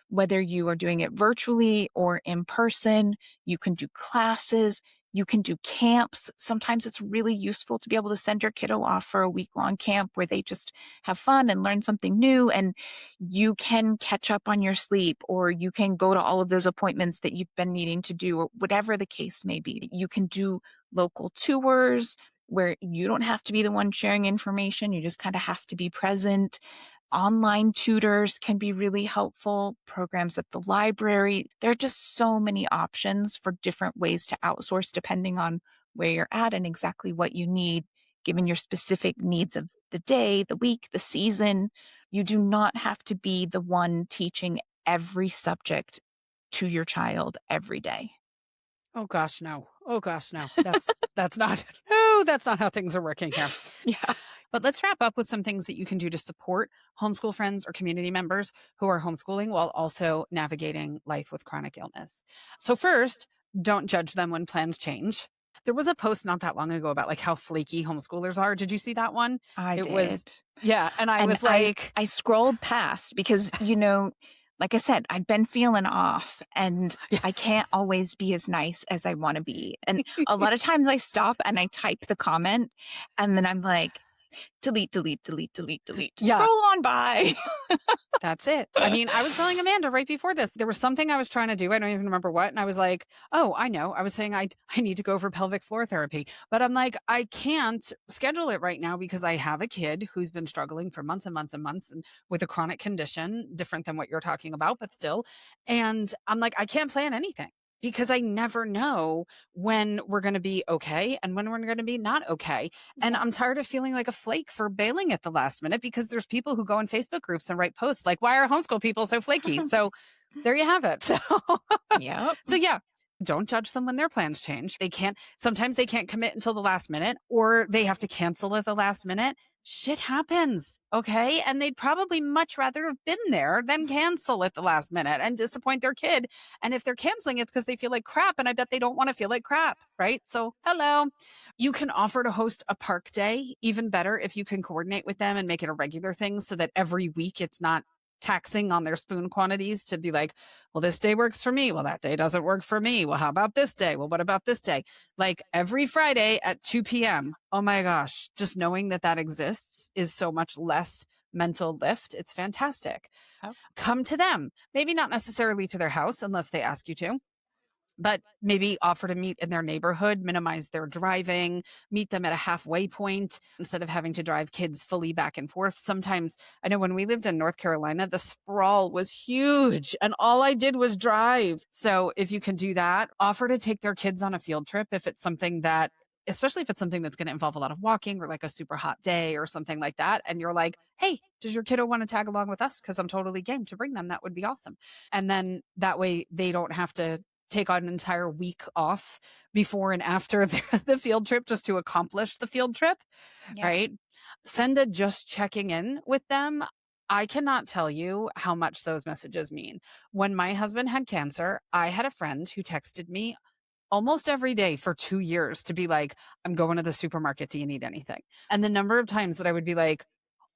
Whether you are doing it virtually or in person, you can do classes, you can do camps. Sometimes it's really useful to be able to send your kiddo off for a week-long camp where they just have fun and learn something new, and you can catch up on your sleep, or you can go to all of those appointments that you've been needing to do, or whatever the case may be. You can do local tours where you don't have to be the one sharing information. You just kind of have to be present. Online tutors can be really helpful, programs at the library. There are just so many options for different ways to outsource depending on where you're at and exactly what you need, given your specific needs of the day, the week, the season. You do not have to be the one teaching every subject to your child every day. Oh gosh, no. Oh gosh, no. That's not no, that's not how things are working here. Yeah. But let's wrap up with some things that you can do to support homeschool friends or community members who are homeschooling while also navigating life with chronic illness. So first, don't judge them when plans change. There was a post not that long ago about like how flaky homeschoolers are. Did you see that one? I It did. was yeah, and I And was like, I scrolled past because, like I said, I've been feeling off and I can't always be as nice as I want to be. And a lot of times I stop and I type the comment and then I'm like, delete, delete, delete, delete, delete. yeah, Scroll on by. that's it. I mean, I was telling Amanda right before this, there was something I was trying to do. I don't even remember what. And I was like, oh, I know. I was saying I need to go for pelvic floor therapy. But I'm like, I can't schedule it right now because I have a kid who's been struggling for months and months and months and with a chronic condition, different than what you're talking about, but still. And I'm like, I can't plan anything. because I never know when we're going to be okay and when we're going to be not okay. And Yeah. I'm tired of feeling like a flake for bailing at the last minute, because there's people who go in Facebook groups and write posts like, why are homeschool people so flaky? So there you have it. Yep. So yeah, don't judge them when their plans change. Sometimes they can't commit until the last minute, or they have to cancel at the last minute. Shit happens. Okay. And they'd probably much rather have been there than cancel at the last minute and disappoint their kid. And if they're canceling, it's because they feel like crap. And I bet they don't want to feel like crap. Right. So hello, you can offer to host a park day. Even better if you can coordinate with them and make it a regular thing, so that every week it's not taxing on their spoon quantities to be like, well, this day works for me. Well, that day doesn't work for me. Well, how about this day? Well, what about this day? Like every Friday at 2 p.m. Oh my gosh, just knowing that that exists is so much less mental lift. It's fantastic. Yep. Come to them, maybe not necessarily to their house unless they ask you to, but maybe offer to meet in their neighborhood, minimize their driving, meet them at a halfway point instead of having to drive kids fully back and forth. Sometimes, I know when we lived in North Carolina, the sprawl was huge and all I did was drive. So if you can do that, offer to take their kids on a field trip if it's something that, especially if it's something that's going to involve a lot of walking or like a super hot day or something like that. And you're like, hey, does your kiddo want to tag along with us? Because I'm totally game to bring them. That would be awesome. And then that way they don't have to take on an entire week off before and after the field trip just to accomplish the field trip, Yeah. right? Send a just checking in with them. I cannot tell you how much those messages mean. When my husband had cancer, I had a friend who texted me almost every day for 2 years to be like, I'm going to the supermarket. Do you need anything? And the number of times that I would be like,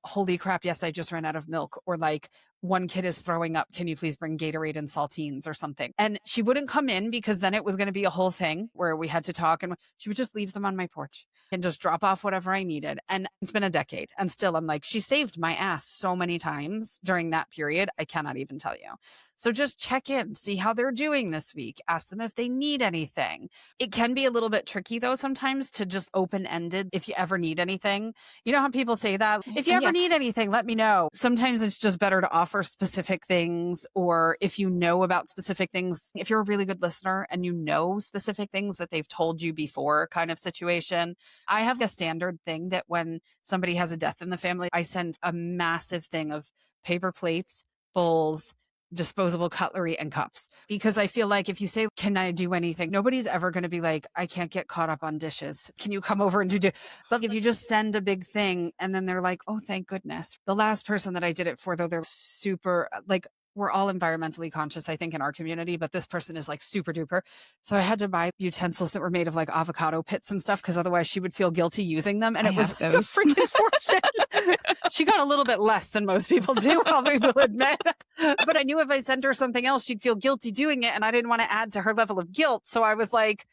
holy crap, yes, I just ran out of milk. Or like, one kid is throwing up. Can you please bring Gatorade and saltines or something? And she wouldn't come in because then it was going to be a whole thing where we had to talk, and she would just leave them on my porch and just drop off whatever I needed. And it's been a decade. And still, I'm like, she saved my ass so many times during that period. I cannot even tell you. So just check in, see how they're doing this week. Ask them if they need anything. It can be a little bit tricky though sometimes to just open ended. If you ever need anything, you know how people say that? If you ever Yeah. need anything, let me know. Sometimes it's just better to offer specific things, or if you know about specific things, if you're a really good listener and you know specific things that they've told you before kind of situation. I have a standard thing that when somebody has a death in the family, I send a massive thing of paper plates, bowls, disposable cutlery, and cups, because I feel like if you say, can I do anything? Nobody's ever going to be like, I can't get caught up on dishes. Can you come over and but if you just send a big thing and then they're like, oh, thank goodness. The last person that I did it for, though, they're super like, we're all environmentally conscious, I think, in our community, but this person is like super duper. So I had to buy utensils that were made of like avocado pits and stuff, because otherwise she would feel guilty using them. And I it was have like a those. freaking fortune. She got a little bit less than most people do, I'll admit. But I knew if I sent her something else, she'd feel guilty doing it. And I didn't want to add to her level of guilt. So I was like,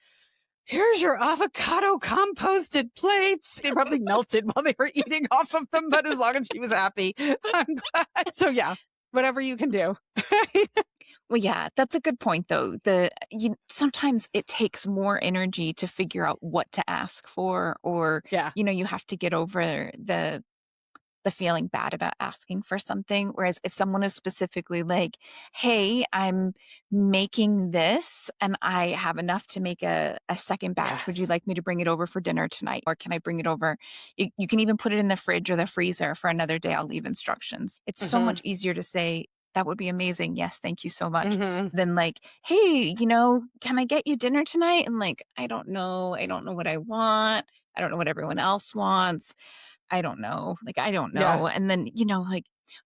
here's your avocado composted plates. They probably melted while they were eating off of them, but as long as she was happy, I'm glad. So yeah, whatever you can do. Well, yeah, that's a good point, though. Sometimes it takes more energy to figure out what to ask for, or Yeah. you have to get over the feeling bad about asking for something. Whereas if someone is specifically like, hey, I'm making this and I have enough to make a second batch. Would you Yes. like me to bring it over for dinner tonight? Or can I bring it over? You can even put it in the fridge or the freezer for another day. I'll leave instructions. It's so Mm-hmm. much easier to say, that would be amazing. Yes, thank you so much. Mm-hmm. Than like, hey, can I get you dinner tonight? And like, I don't know. I don't know what I want. I don't know what everyone else wants. I don't know. Like, I don't Yeah. know. And then,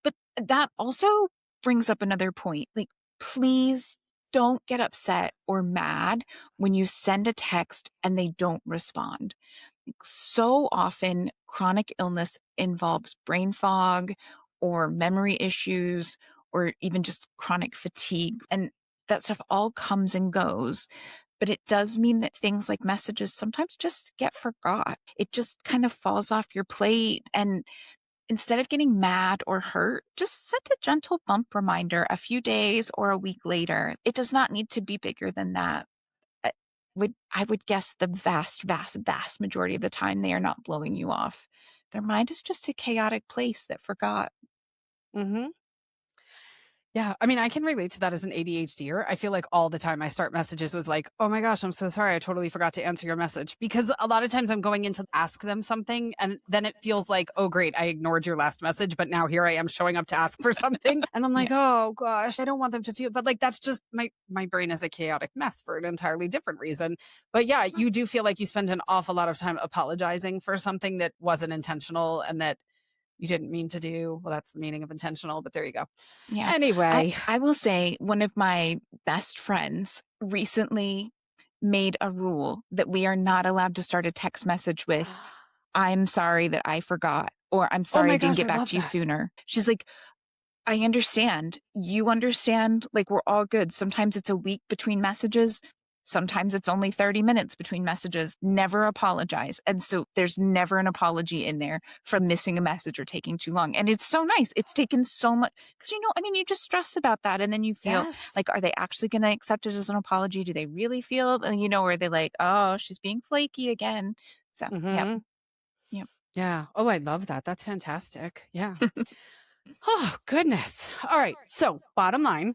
but that also brings up another point. Like, please don't get upset or mad when you send a text and they don't respond. Like, so often, chronic illness involves brain fog or memory issues or even just chronic fatigue. And that stuff all comes and goes. But it does mean that things like messages sometimes just get forgot. It just kind of falls off your plate. And instead of getting mad or hurt, just send a gentle bump reminder a few days or a week later. It does not need to be bigger than that. I would guess the vast, vast, vast majority of the time they are not blowing you off. Their mind is just a chaotic place that forgot. Mm-hmm. Yeah. I mean, I can relate to that as an ADHDer. I feel like all the time I start messages was like, oh my gosh, I'm so sorry. I totally forgot to answer your message. Because a lot of times I'm going in to ask them something and then it feels like, oh, great, I ignored your last message, but now here I am showing up to ask for something. And I'm Yeah. like, oh gosh, I don't want them to feel, but like, that's just my brain is a chaotic mess for an entirely different reason. But yeah, you do feel like you spend an awful lot of time apologizing for something that wasn't intentional and that you didn't mean to do. Well, that's the meaning of intentional, but there you go. Yeah. I, Anyway. I will say one of my best friends recently made a rule that we are not allowed to start a text message with, I'm sorry that I forgot, or I'm Oh sorry I my didn't gosh, get I back love to you that. sooner. She's like, I understand. You understand. Like, we're all good. Sometimes it's a week between messages. Sometimes it's only 30 minutes between messages. Never apologize. And so there's never an apology in there for missing a message or taking too long. And it's so nice. It's taken so much because, I mean, you just stress about that. And then you feel Yes. like, are they actually going to accept it as an apology? Do they really feel, or are they like, oh, she's being flaky again? So, yep. Mhm. Yep. Yeah. Oh, I love that. That's fantastic. Yeah. Oh, goodness. All right. So, bottom line,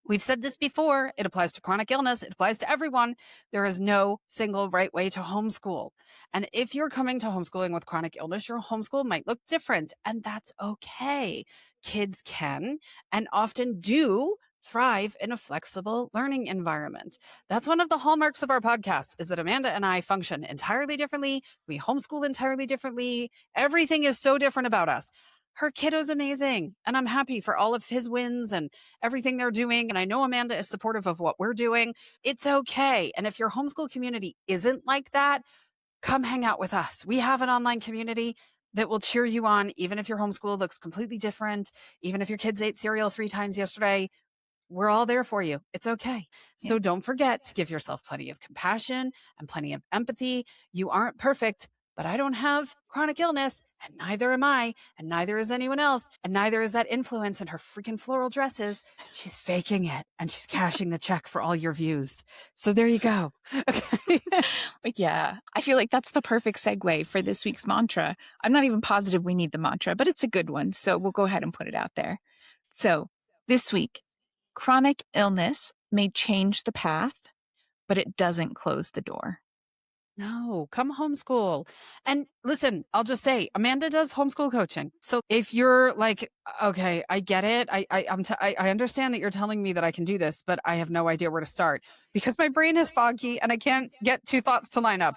we've said this before. It applies to chronic illness. It applies to everyone. There is no single right way to homeschool. And if you're coming to homeschooling with chronic illness, your homeschool might look different, and that's okay. Kids can and often do thrive in a flexible learning environment. That's one of the hallmarks of our podcast is that Amanda and I function entirely differently. We homeschool entirely differently. Everything is so different about us. Her kiddo's amazing, and I'm happy for all of his wins and everything they're doing. And I know Amanda is supportive of what we're doing. It's okay. And if your homeschool community isn't like that, come hang out with us. We have an online community that will cheer you on, even if your homeschool looks completely different, even if your kids ate cereal 3 times yesterday. We're all there for you. It's okay. Yeah. So don't forget to give yourself plenty of compassion and plenty of empathy. You aren't perfect, but I don't have chronic illness, and neither am I, and neither is anyone else, and neither is that influence in her freaking floral dresses. She's faking it and she's cashing the check for all your views. So there you go. Okay. Yeah, I feel like that's the perfect segue for this week's mantra. I'm not even positive we need the mantra, but it's a good one. So we'll go ahead and put it out there. So this week, chronic illness may change the path, but it doesn't close the door. No, come homeschool. And listen, I'll just say Amanda does homeschool coaching. So if you're like, okay, I get it. I understand that you're telling me that I can do this, but I have no idea where to start because my brain is foggy and I can't get two thoughts to line up.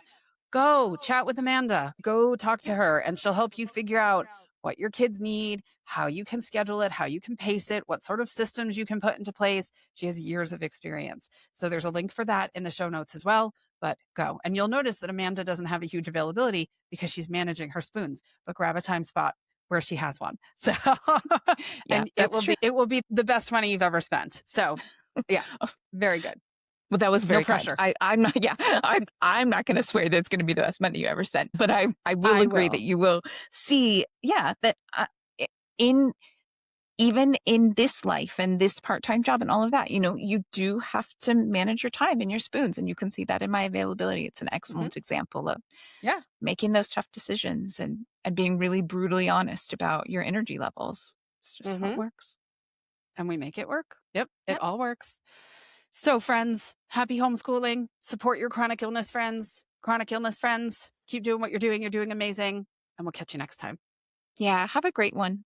Go chat with Amanda. Go talk to her and she'll help you figure out what your kids need, how you can schedule it, how you can pace it, what sort of systems you can put into place. She has years of experience. So there's a link for that in the show notes as well, but go. And you'll notice that Amanda doesn't have a huge availability because she's managing her spoons, but grab a time spot where she has one. So, Yeah, and that's true. it will be the best money you've ever spent. So yeah, very good. Well, that was No very kind. pressure. I'm not, yeah, I'm not going to swear that it's going to be the best money you ever spent, but I will I agree that will. you will see, yeah, that in even in this life and this part-time job and all of that, you do have to manage your time and your spoons. And you can see that in my availability. It's an Hmm. excellent example of Yeah. making those tough decisions and being really brutally honest about your energy levels. It's just how it Hmm. works. And we make it work. Yep. It Yep. all works. So friends, happy homeschooling. Support your chronic illness friends. Chronic illness friends. Keep doing what you're doing. You're doing amazing. And we'll catch you next time. Yeah. Have a great one.